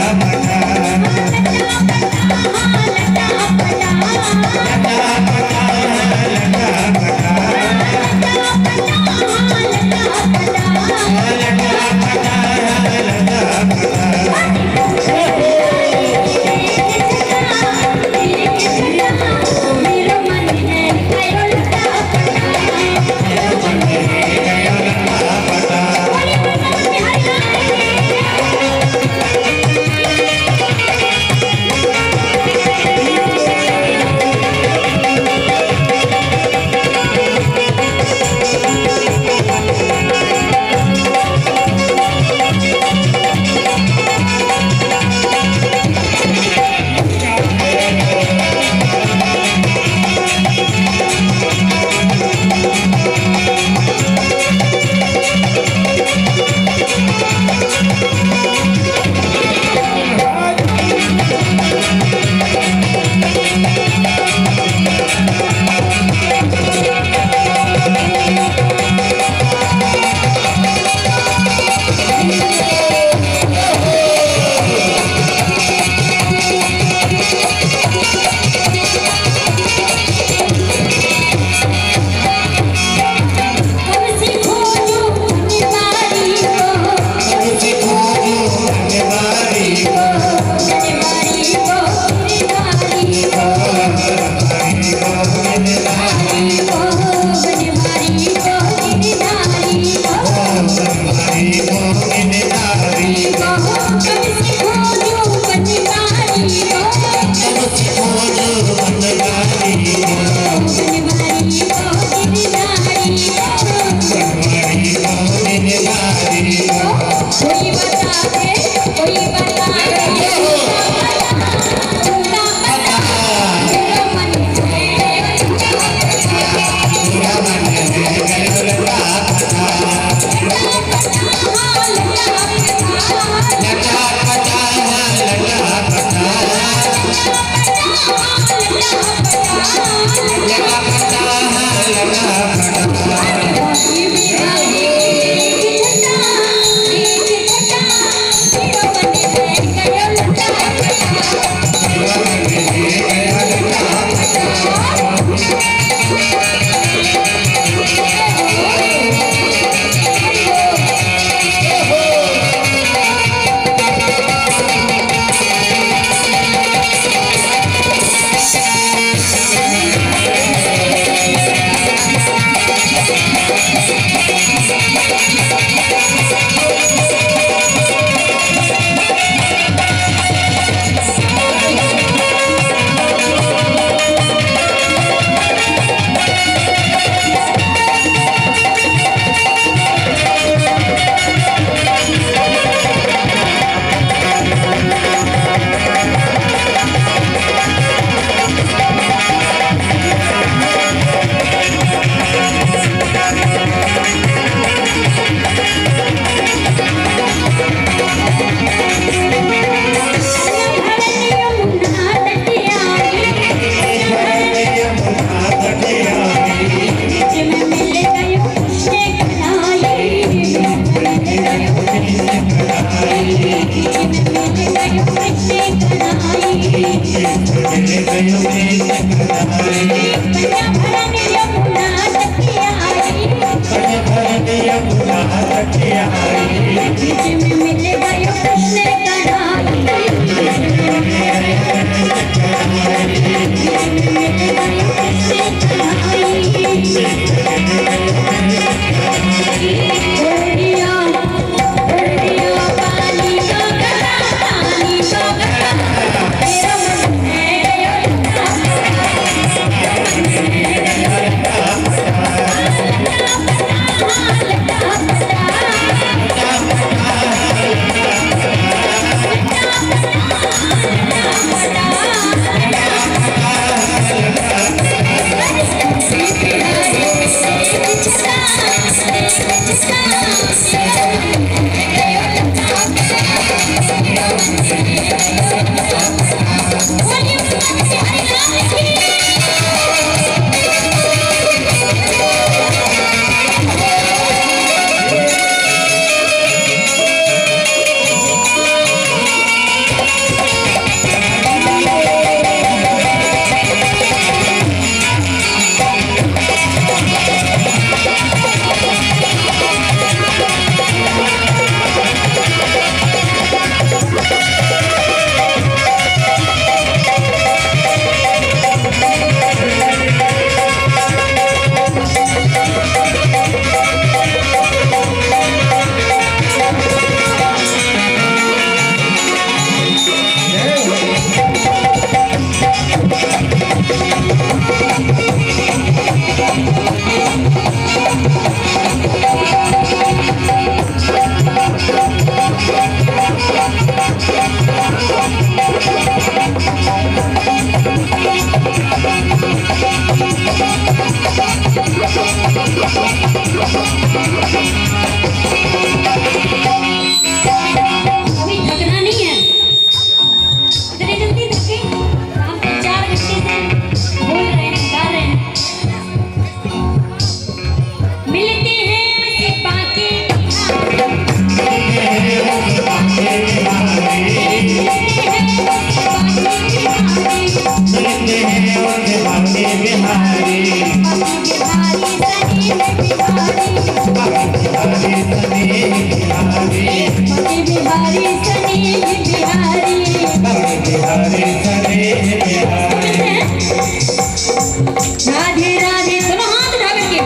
राधे राधे, दोनों हाथ उठा करके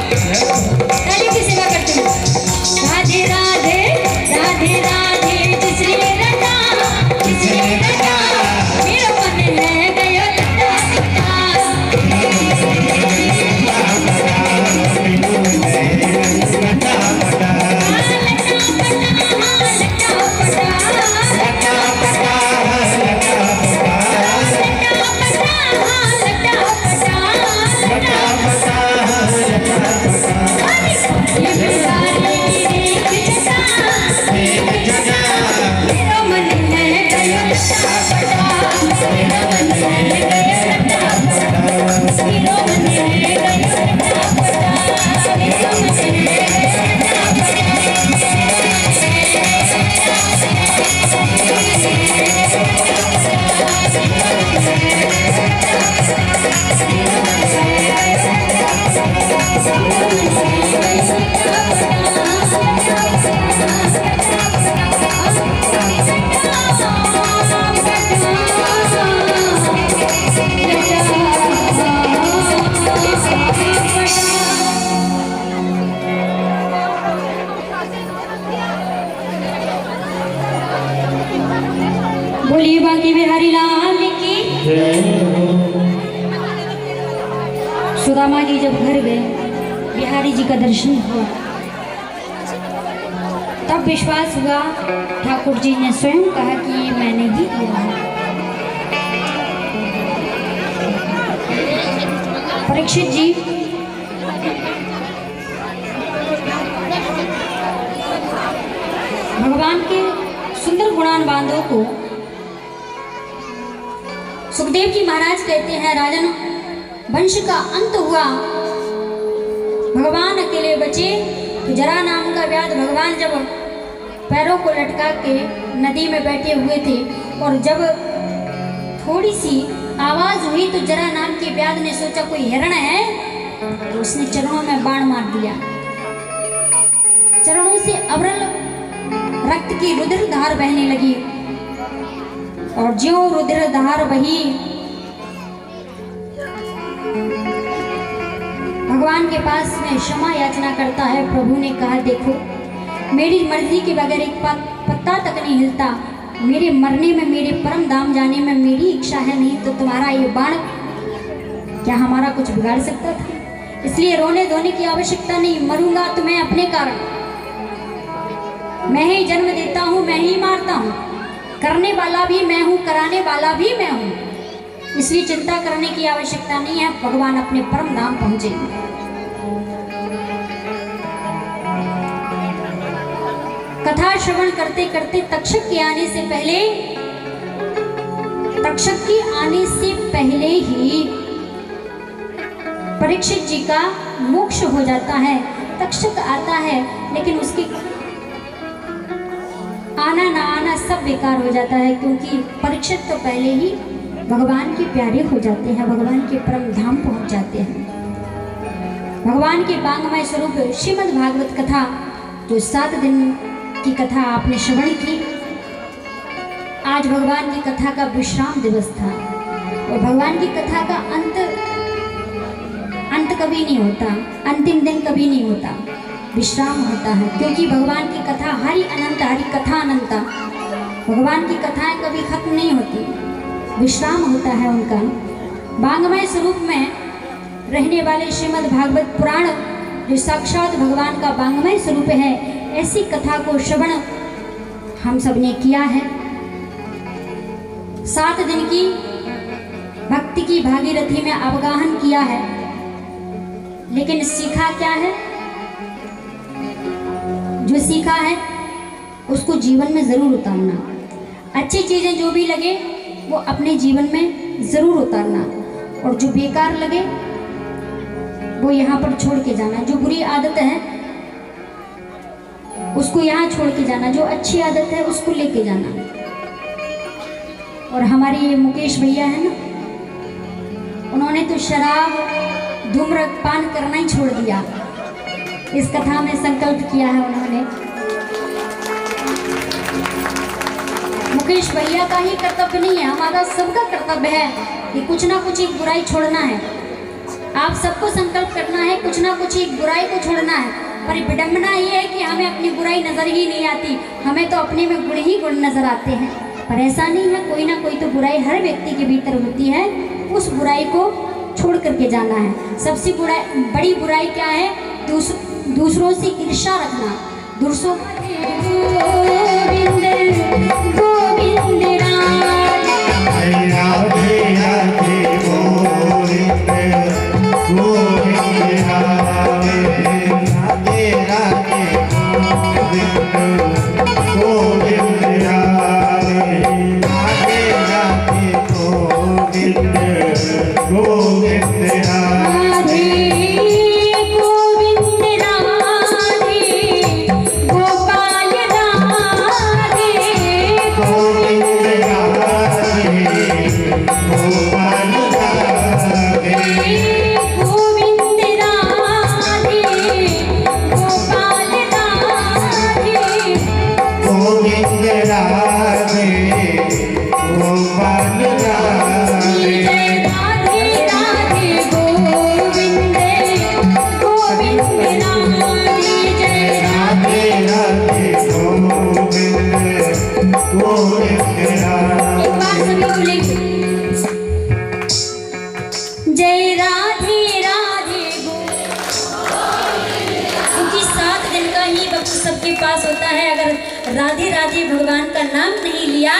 ताली की सेवा करते हैं। राधे राधे राधे राधे, जिसने रटा मेरा मन है गयो लटा लटा। बोलिए बांके बिहारी लाल की। सुदामा जी जब घर गए, बिहारी जी का दर्शन हुआ, तब विश्वास हुआ। ठाकुर जी ने स्वयं कहा कि ये मैंने ही किया है। परीक्षित जी भगवान के सुंदर गुणान बांधों को सुखदेव जी महाराज कहते हैं, राजन वंश का अंत हुआ, भगवान अकेले बचे। तो जरा नाम का व्याध भगवान जब पैरों को लटका के नदी में बैठे हुए थे, और जब थोड़ी सी आवाज हुई तो जरा नाम के व्याध ने सोचा कोई हिरण है, तो उसने चरणों में बाण मार दिया। चरणों से अविरल रक्त की रुधिर धार बहने लगी, और ज्यों रुधिर धार बही, भगवान के पास में क्षमा याचना करता है। प्रभु ने कहा, देखो मेरी मर्जी के बगैर एक पत्ता तक नहीं हिलता, मेरे मरने में, मेरे परम धाम जाने में मेरी इच्छा है, नहीं तो तुम्हारा ये बाण क्या हमारा कुछ बिगाड़ सकता था? इसलिए रोने धोने की आवश्यकता नहीं, मरूंगा तो मैं अपने कारण, मैं ही जन्म देता हूँ, मैं ही मारता हूँ, करने वाला भी मैं हूँ, कराने वाला भी मैं हूँ, इसलिए चिंता करने की आवश्यकता नहीं है, भगवान अपने परम धाम पहुंचेंगे। कथा श्रवण करते करते तक्षक के आने से पहले, तक्षक के आने से पहले ही परीक्षित जी का मोक्ष हो जाता है। तक्षक आता है, लेकिन उसकी आना ना आना सब बेकार हो जाता है, क्योंकि परीक्षित तो पहले ही भगवान के प्यारे हो जाते हैं, भगवान के परम धाम पहुंच जाते हैं। भगवान के वांगमय स्वरूप श्रीमद् भागवत कथा, जो 7 दिन की कथा आपने श्रवण की, आज भगवान की कथा का विश्राम दिवस था। और भगवान की कथा का अंत कभी नहीं होता, अंतिम दिन कभी नहीं होता, विश्राम होता है, क्योंकि भगवान की कथा हरि अनंत, हरि कथा अनंता, भगवान की कथाएं कभी खत्म नहीं होती, विश्राम होता है उनका। वांगमय स्वरूप में रहने वाले श्रीमद् भागवत पुराण, जो साक्षात भगवान का वांगमय स्वरूप है, ऐसी कथा को श्रवण हम सब ने किया है। 7 दिन की भक्ति की भागीरथी में अवगाहन किया है, लेकिन सीखा क्या है? जो सीखा है उसको जीवन में जरूर उतारना। अच्छी चीजें जो भी लगे वो अपने जीवन में जरूर उतारना, और जो बेकार लगे वो यहाँ पर छोड़ के जाना। जो बुरी आदत है उसको यहाँ छोड़ के जाना, जो अच्छी आदत है उसको लेके जाना। और हमारे ये मुकेश भैया है ना, उन्होंने तो शराब धूम्रपान करना ही छोड़ दिया, इस कथा में संकल्प किया है उन्होंने। मुकेश भैया का ही कर्तव्य नहीं है, हमारा सबका कर्तव्य है कि कुछ ना कुछ एक बुराई छोड़ना है। आप सबको संकल्प करना है, कुछ ना कुछ एक बुराई को छोड़ना है। पर विडंबना ये है कि हमें अपनी बुराई नजर ही नहीं आती, हमें तो अपने में गुण ही गुण नजर आते हैं। पर ऐसा नहीं है, कोई ना कोई तो बुराई हर व्यक्ति के भीतर होती है, उस बुराई को छोड़ करके जाना है। सबसे बड़ी बुराई क्या है? दूसरों से ईर्ष्या रखना। दूसरों गोविंद गोविंद राधे राधे गोविंद गोविंद राधे राधे गोविंद राधे राधे गोविंद गोविंद राधे गोविंद राधे गोपाल राधे गोविंद राधे गोपाल राधे गोविंद राधे गोपाल राधे गोविंद राधे गोपाल राधे राधे राधे गोविंद गोविंद राधे जय राधे राधे गोविंद गोविंद राधे। एक बार सभी बोलेंगे, जय राधे राधे क्योंकि 7 दिन का ही वक्त सबके पास होता है। अगर राधे राधे भगवान का नाम नहीं लिया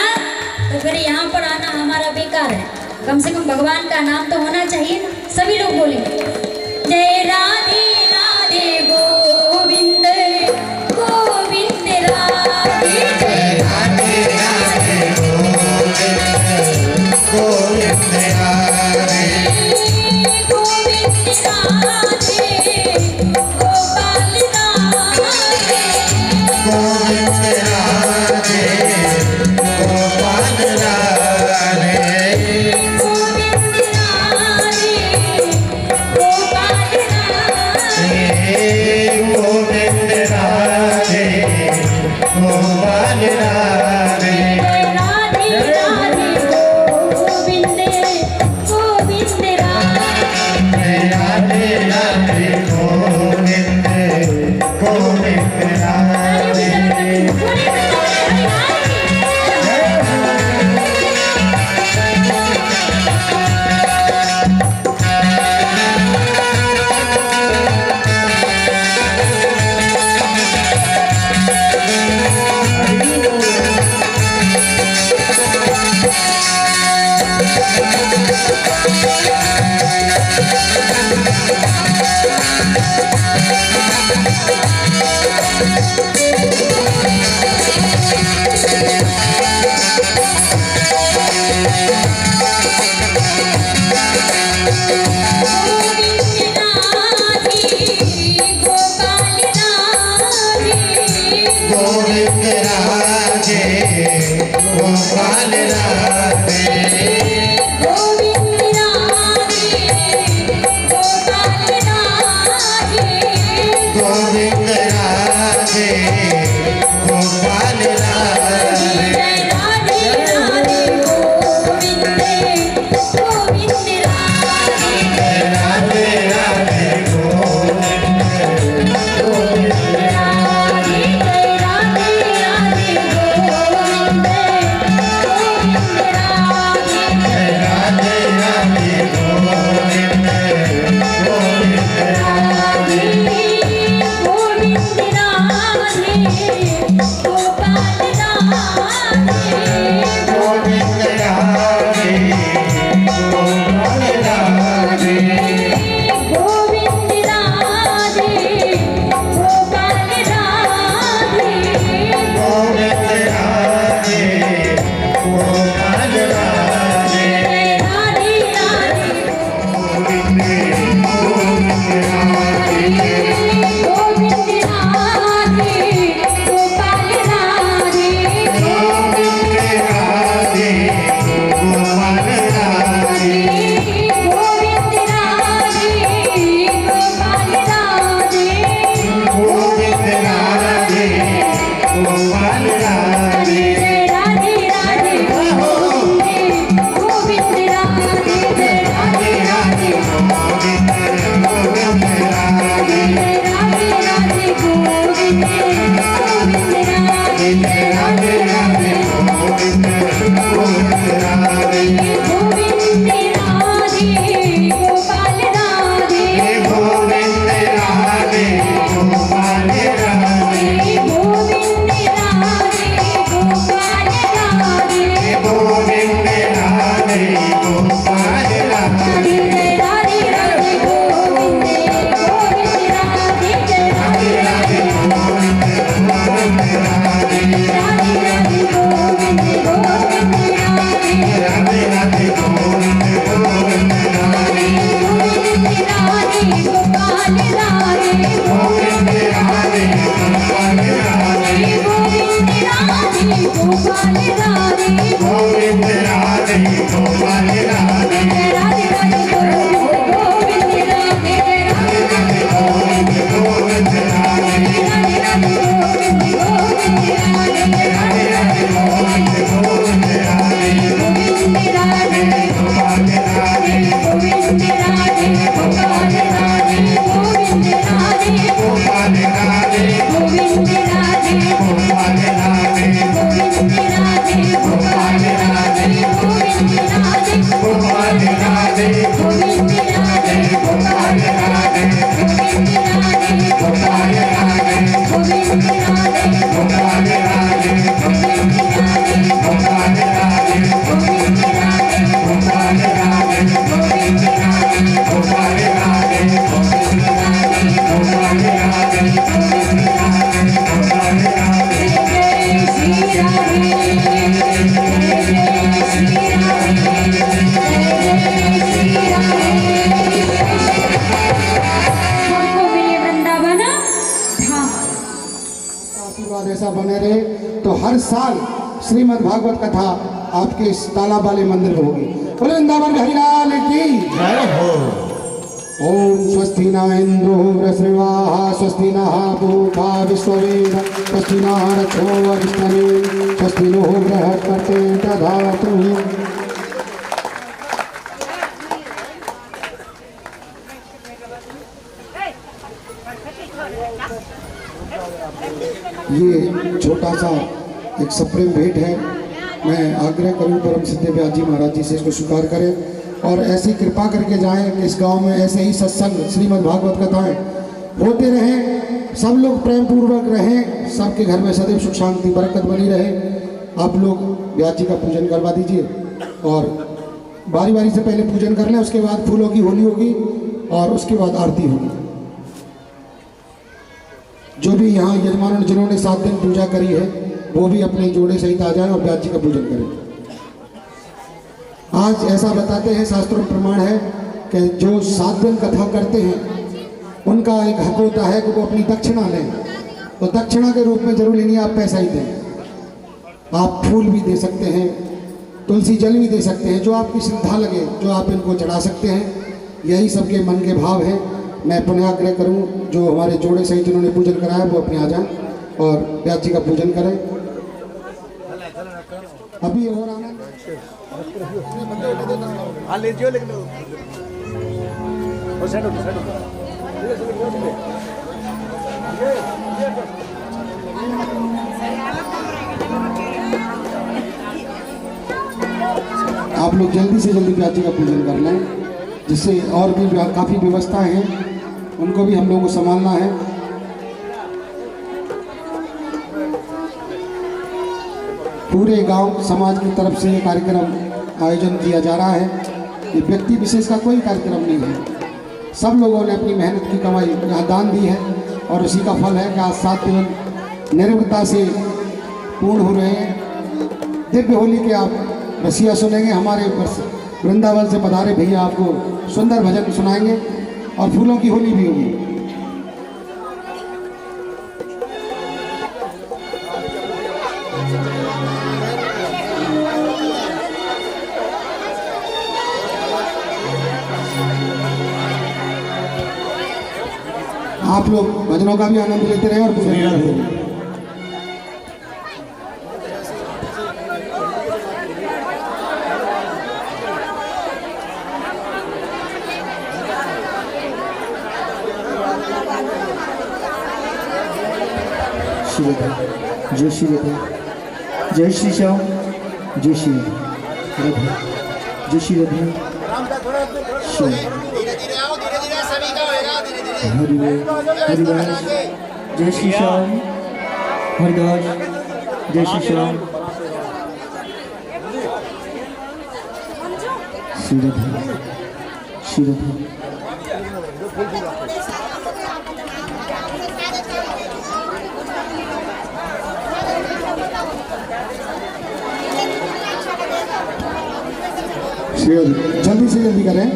तो फिर यहाँ पर आना हमारा बेकार है। कम से कम भगवान का नाम तो होना चाहिए ना। सभी लोग बोलेंगे, जय राधे राधे गोविंद गोविंद राधे जय राधे राधे गोविंद राधे गोविंद राधे गोपाल राधे गोविंद राधे गोपाल राधे गोविंद राधे गोपाल राधे गोविंद राधे गोपाल राधे राधे राधे गोविंद गोविंद राधे राधे राधे गोविंद गोविंद राधे। गोविंद राधे गोपाल राधे गोविंद राधे गोपाल राधे गोविंद राधे ऐसा बने रहे तो हर साल श्रीमद् भागवत कथा आपके इस तालाब वाले मंदिर में होगी। बोले वृंदावन हरिलाल की जय हो। ओम स्वस्ति न इंद्रो वृषवाः स्वस्ति नः पूषा विश्ववेद स्वस्ति नः रक्षो वरिष्ठनेमिः स्वस्ति नो बृहस्पतिर्दधातु दधातु। ये छोटा सा एक सप्रेम भेंट है। मैं आग्रह करूं परम सिद्ध व्यास जी महाराज जी से इसको स्वीकार करें और ऐसी कृपा करके जाएं कि इस गांव में ऐसे ही सत्संग श्रीमद् भागवत कथाएं होते रहें, सब लोग प्रेम पूर्वक रहें, सबके घर में सदैव सुख शांति बरकत बनी रहे। आप लोग व्यास जी का पूजन करवा दीजिए और बारी बारी से पहले पूजन कर लें, उसके बाद फूलों की होली होगी और उसके बाद आरती होगी। जो भी यहाँ यजमानों जिन्होंने 7 दिन पूजा करी है वो भी अपने जोड़े सहित आ जाएं और व्यास जी का पूजन करें। आज ऐसा बताते हैं, शास्त्रों प्रमाण है कि जो 7 दिन कथा करते हैं उनका एक हक होता है कि वो अपनी दक्षिणा लें। तो दक्षिणा के रूप में जरूरी नहीं आप पैसा ही दें, आप फूल भी दे सकते हैं, तुलसी जल भी दे सकते हैं, जो आपकी श्रद्धा लगे जो आप इनको चढ़ा सकते हैं। यही सबके मन के भाव हैं। मैं पुनः आग्रह करूं जो हमारे जोड़े सहित जिन्होंने पूजन कराया वो अपने आ जाएं और व्यास जी का पूजन करें। अभी और आनंद आप लोग जल्दी से जल्दी व्यास जी का पूजन कर लें, जिससे और भी काफ़ी व्यवस्थाएं हैं उनको भी हम लोगों को संभालना है। पूरे गांव समाज की तरफ से ये कार्यक्रम आयोजन किया जा रहा है। ये व्यक्ति विशेष का कोई कार्यक्रम नहीं है, सब लोगों ने अपनी मेहनत की कमाई यहाँ दान दी है और उसी का फल है कि आज 7 दिन निर्विघ्नता से पूर्ण हो रहे हैं। दिव्य होली के आप रसिया सुनेंगे, हमारे वृंदावन से पधारे भैया आपको सुंदर भजन सुनाएंगे और फूलों की होली भी होगी। आप लोग भजनों का भी आनंद लेते रहे और पूजन करते रहे। जय श्री राधे, जय श्री श्याम, जय श्री राधे, जय श्री राधे, हरिदास, जय श्री श्याम, हरिदास, जय श्री श्याम, श्री राधे, श्री राधे। जल्दी से जल्दी करें।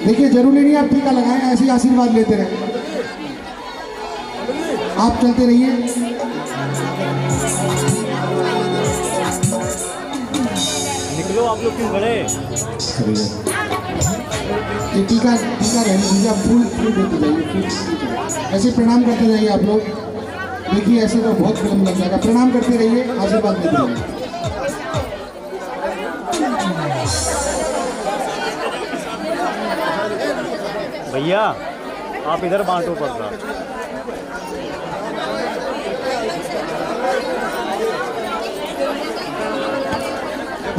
देखिए जरूरी नहीं आप टीका लगाएं, ऐसे ही आशीर्वाद लेते रहें। आप चलते रहिए। निकलो आप लोग क्यों खड़े? ये टीका रहने दीजिए, आप फूल देते जाइए, ऐसे प्रणाम करते जाइए आप लोग। देखिए ऐसे तो बहुत विलम्ब लग जाएगा, प्रणाम करते रहिए, आशीर्वाद देते रहिए। भैया आप इधर बांटो पड़ता।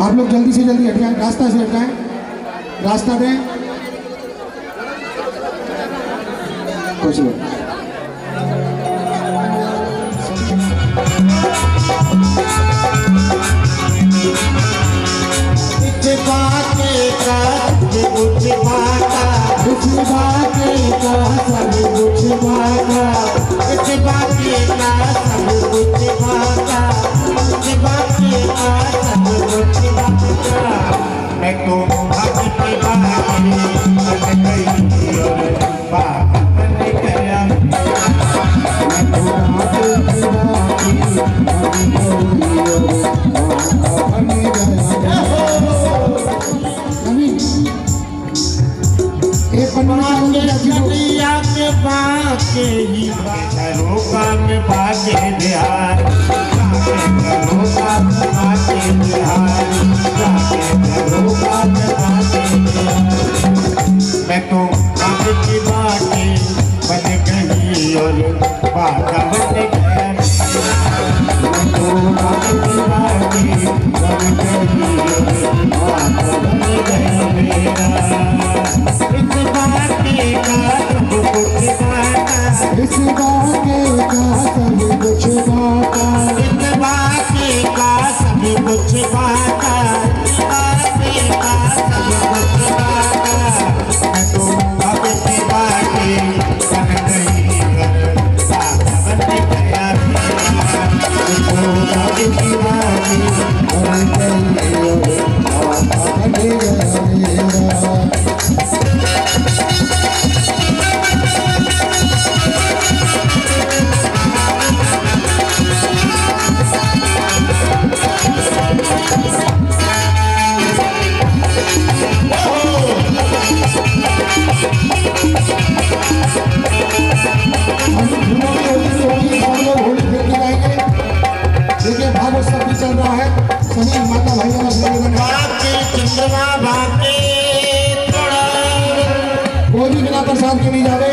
आप लोग जल्दी से जल्दी हट जाएं, रास्ता से हटाएं, रास्ता दें। कुछ लोग मैं तो अपनी बात नहीं एक पन्नी में चावल दो चाची को। कलिया के बाके ही रोका में बाके बिहार रोका में बाके बिहार रोका में बाके बिहार। मैं तो बाके की बाके बन गई और बाका बन गया। मैं तो बाके की बाके बन गई और बाका बन गया मेरा। इस बाके का सब कुछ बाका इस बाके का सब कुछ बाका इस बाके का सब कुछ बाका इस बाके का सब कुछ बाका। मैं तो बाके की बाके बन गई बाका बन गया मेरा। मैं तो बाके की बाके बन गई और बाका बन गया मेरा। देखिए भागवत सब भी चल रहा है। सभी माता भाइयों का बाके चंद्रमा बाके थोड़ा कोई भी बिना प्रसाद के नहीं जावे।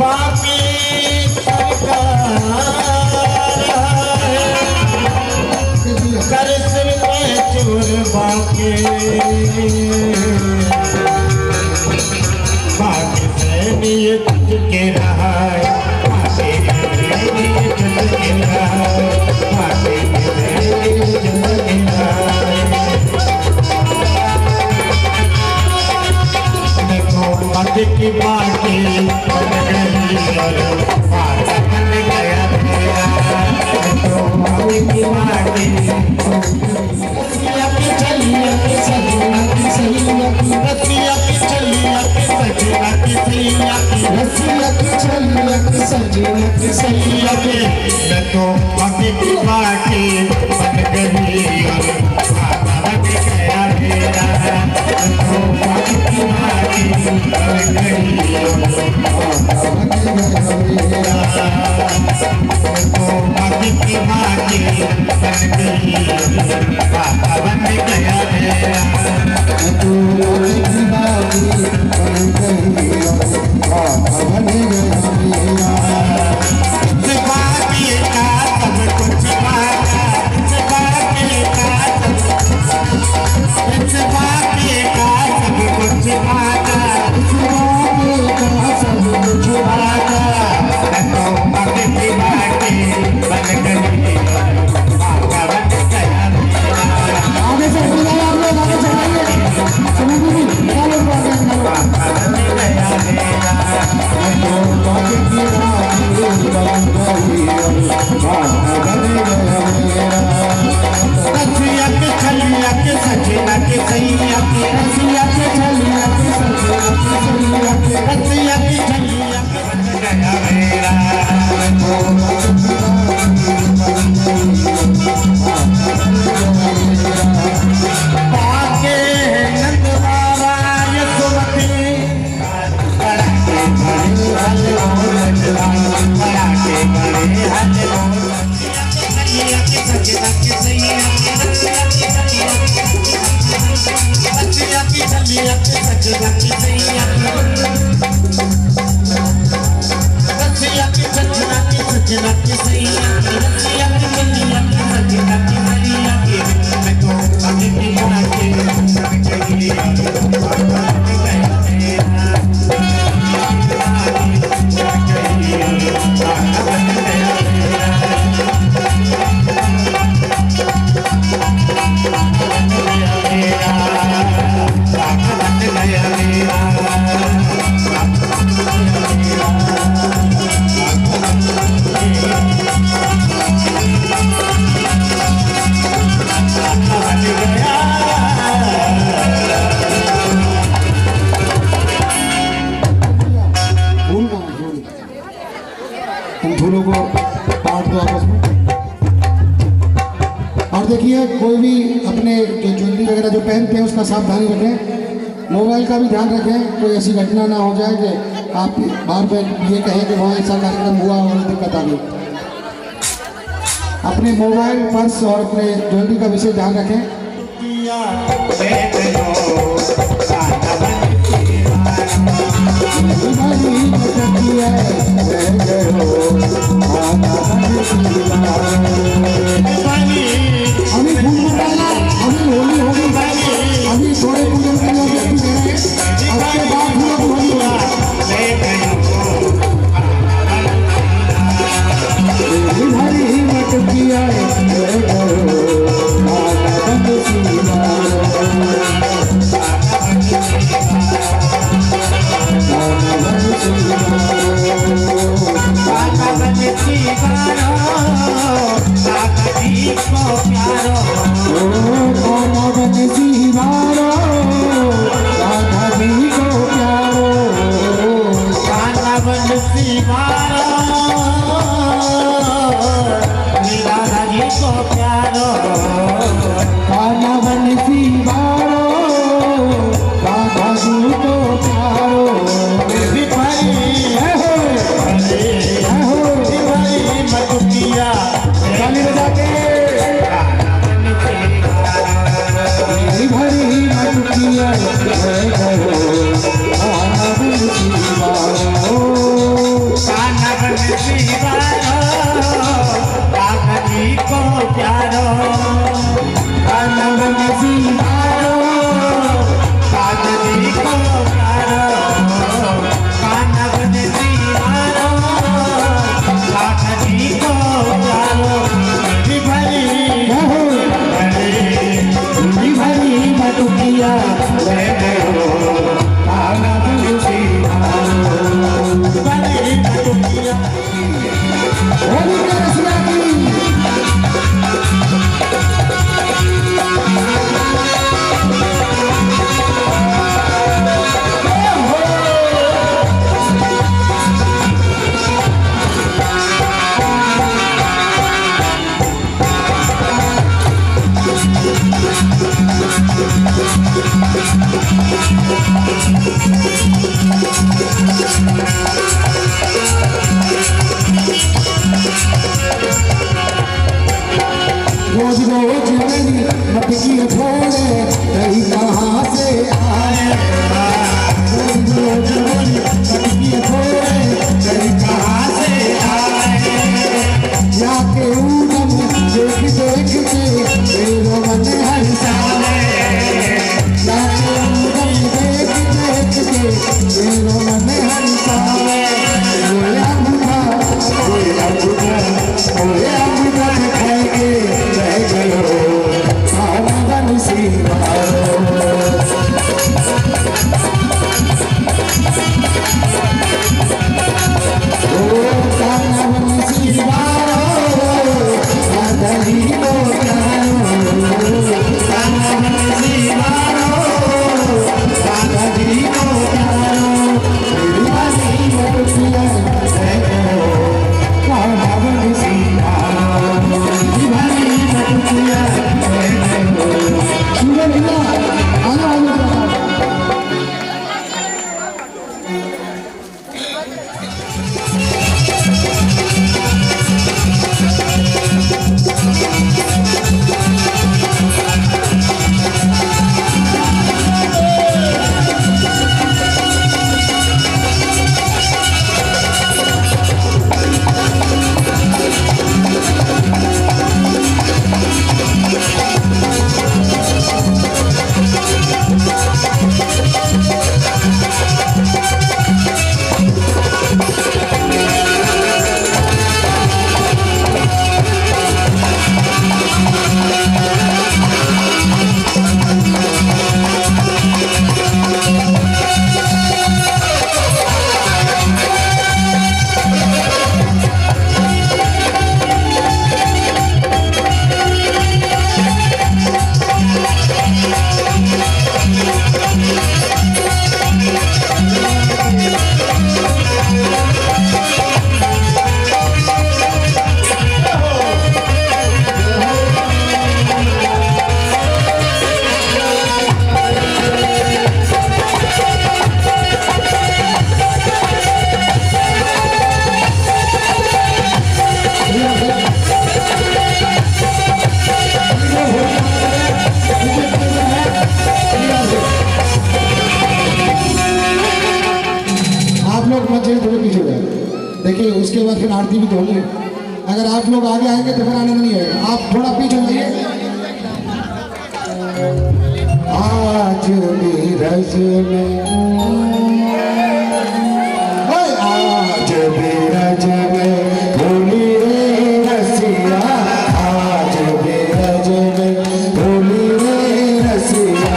बाके कर सिर में चोर बाके बाके सैनी तुझ के रहा है बाके सैनी तुझ के रहा है बाके सैनी तुझ के रहा है। देखो बाके की बाके बन गई और बाका बन गया मेरा। देखो बाके की बाके रसिया की चलिया की सजना की सैया की रसिया की चलिया की सजना की सैया की रसिया की छलिया की सजना की सैया की। मैं तो बाके की बाके बन गई और बाका बन गया मेरा। मैं तो बाके की बाके बन गई और बाका बन गया मेरा। मैं तो बाके की बाके बन गई और बाका बन गया मेरा। तू की बाकी बन गई और बाका बन गया मेरा। इस बाके का सब कुछ बाका इस बाके का इस बाके का सब कुछ बाका इस बाके का सब कुछ बाका। मैं तो बाके की बाके बन गई बाका बन गया मेरा। आगे से बुलाया आप लोग आगे चलाइए। समझ में क्या लोग बात कर बाका बन गया मेरा। मैं तो बाकी की बाकी बन गई और बाका बन गया मेरा। रसिया के छलिया के सजना के सैया की रसिया के छलिया के सजना के सैया के रसिया के छलिया के बन गया मेरा। बाके नंद बाबा यशोमती कराटे बड़े हल कराटे बड़े हल रसिया के सजना के सैया की रसिया के छलिया के सजना की सैया रसिया के सजना की सजना की सैया की रसिया के छलिया के सजना की सैया की। मैं तो बाके की बाके बन गई और बाका बन गया मेरा। बाके बन गई और बाका बन गया मेरा। बाका बन गया मेरा। उन फूलों को बांट दो आपस में। और देखिए कोई भी अपने जो ज्वेलरी वगैरह जो पहनते हैं उसका सावधानी रखें। मोबाइल का भी ध्यान रखें, कोई ऐसी घटना ना हो जाए कि आप बार बार ये कहें कि वहाँ ऐसा कार्यक्रम हुआ और दिक्कत आ गई। अपने मोबाइल, पर्स और अपने ज्वेलरी का विशेष ध्यान रखें। अभी अभी होली होगी, अभी थोड़े पूजन के लिए व्यक्ति दे रहे हैं, उसके बाद होली होगी। मत किया लेंगे, उसके बाद फिर आरती भी होगी। अगर आप लोग आगे आएंगे तो फिर आनंद नहीं आएगा। आप थोड़ा पीछे जाइए। आज भी रज में, आज भी रज में होली रे रसिया, आज भी रज में होली रे रसिया,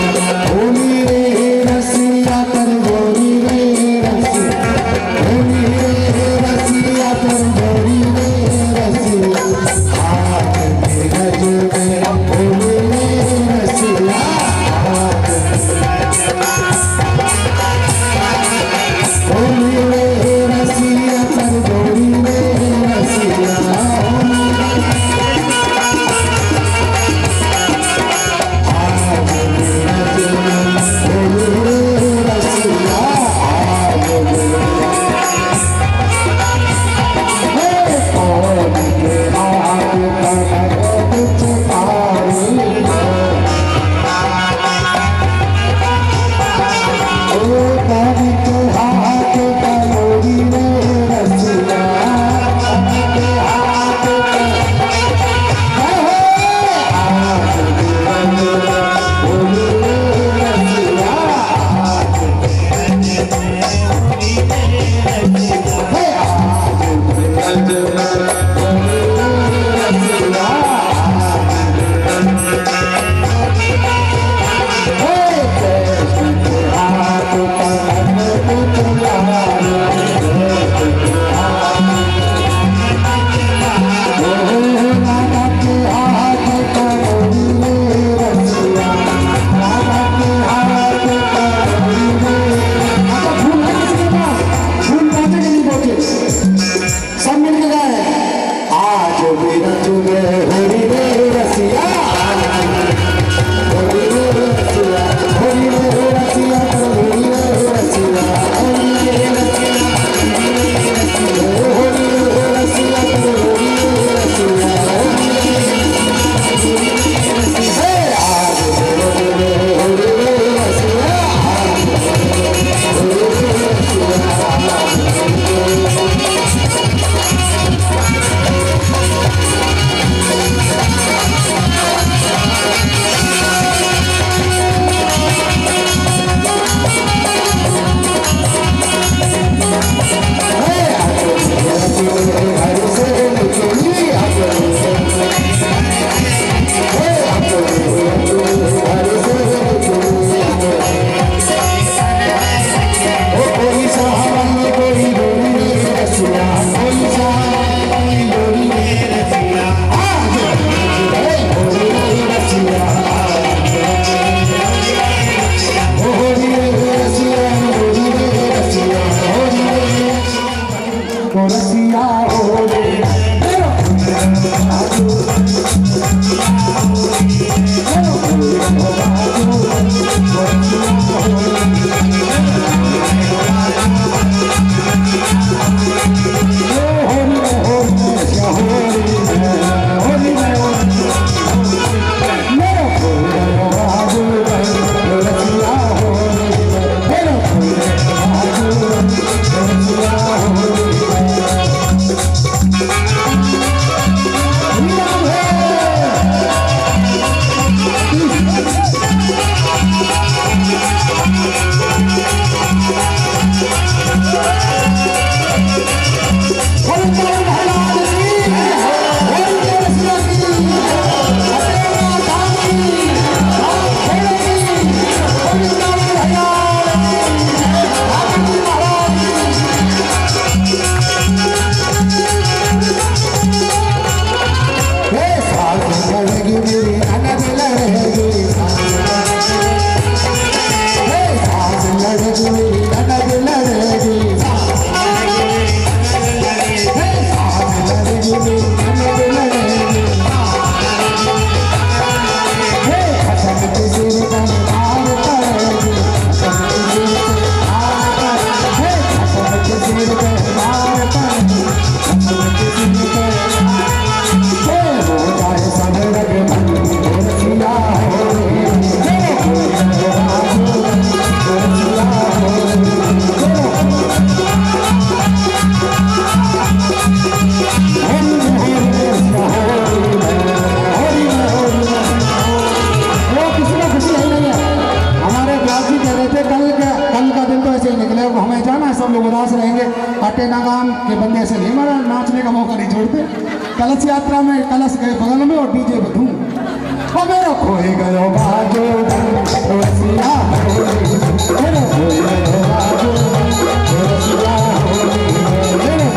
होली रे रसिया कर होली रे रसिया, होली रे रसिया कर होली रे रसिया, आज भी रज में होली रे रसिया, आज भी देखते कल का दिन तो ऐसे ही निकले, अब हमें जाना है, सब लोग उदास रहेंगे। अटेना गांव के बंदे ऐसे नहीं मरा, नाचने का मौका नहीं छोड़ते। कलश यात्रा में कलश गए बगल में और डीजे पे धूम, और मेरा खोए गयो बाजो रसिया मेरा खोए गयो बाजो रसिया मेरा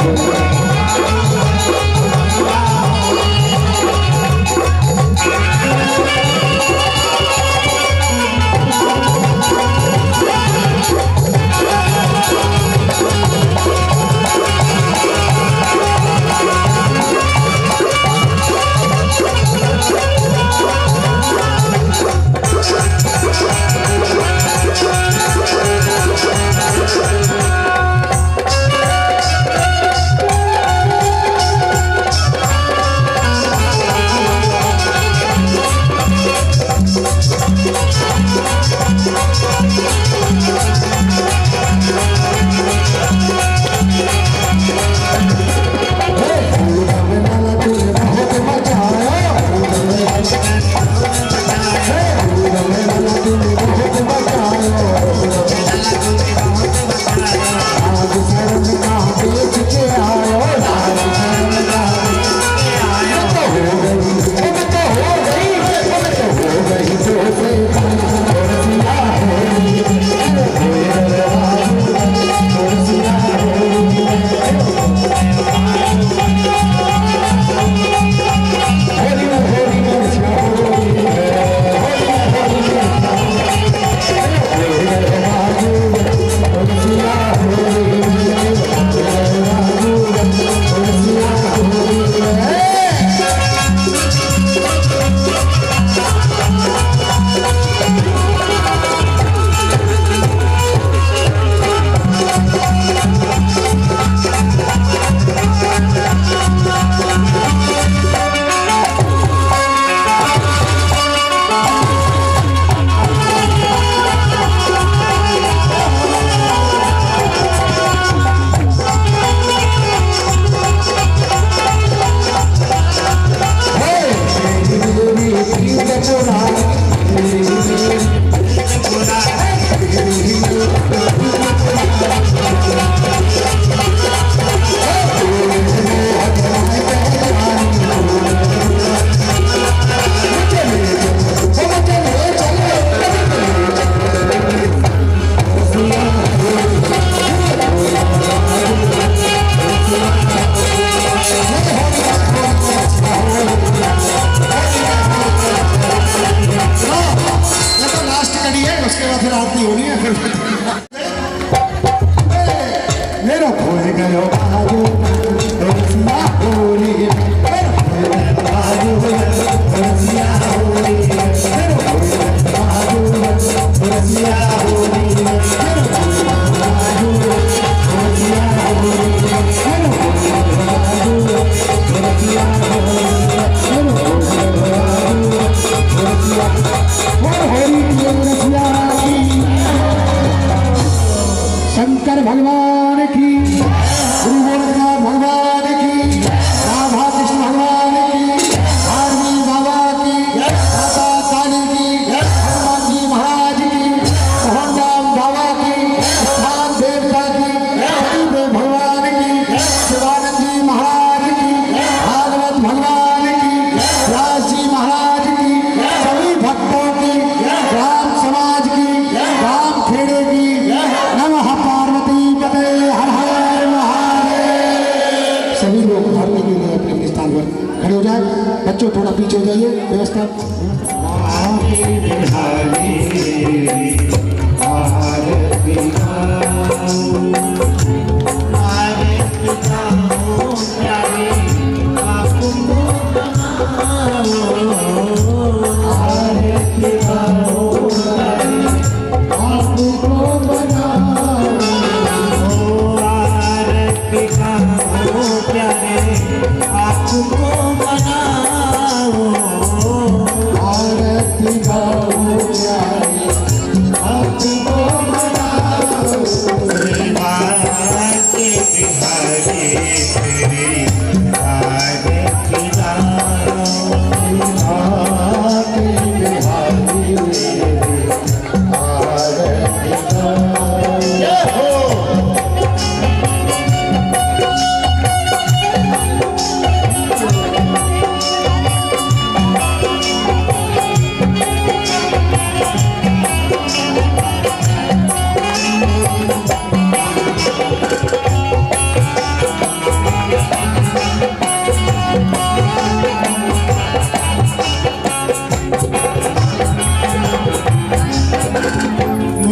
शंकर भगवान की, गुरु गोरखनाथ भगवान की, राधा कृष्ण भगवान की, आरवी बाबा की, माता काली की, हनुमान जी महाराज की, मोहन राम बाबा की, स्थान देवता की, हरिदेव भगवान की, शिवानंद जी महाराज की, भागवत भगवान की, व्यास जी महाराज की, सभी भक्तों की, राम समाज की, राम खेड़े की, नमः पार्वती पते हर हर महादेव। सभी लोग धरने के लिए अपने अपने स्थान पर खड़े हो जाए। बच्चों थोड़ा पीछे हो जाइए, व्यवस्था।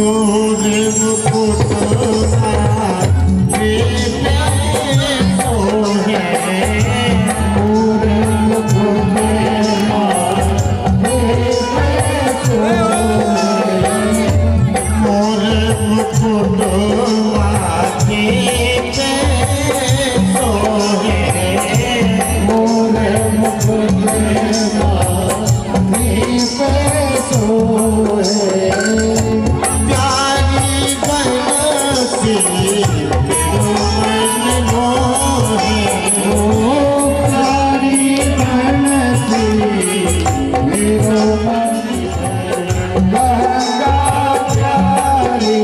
मोरे मुकुट माथे पे सोहे मोरे मुकुट माथे पे सोहे मोरे मुकुट माथे पे सोहे मोरे मुकुट माथे पे सोहे प्यारी बंसी मन मोहे ओ प्यारी बंसी मेरो मन गंगा प्यारी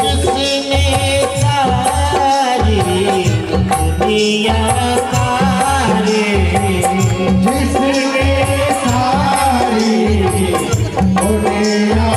किसने सारी दुनिया तारी जिसने सारी दुनिया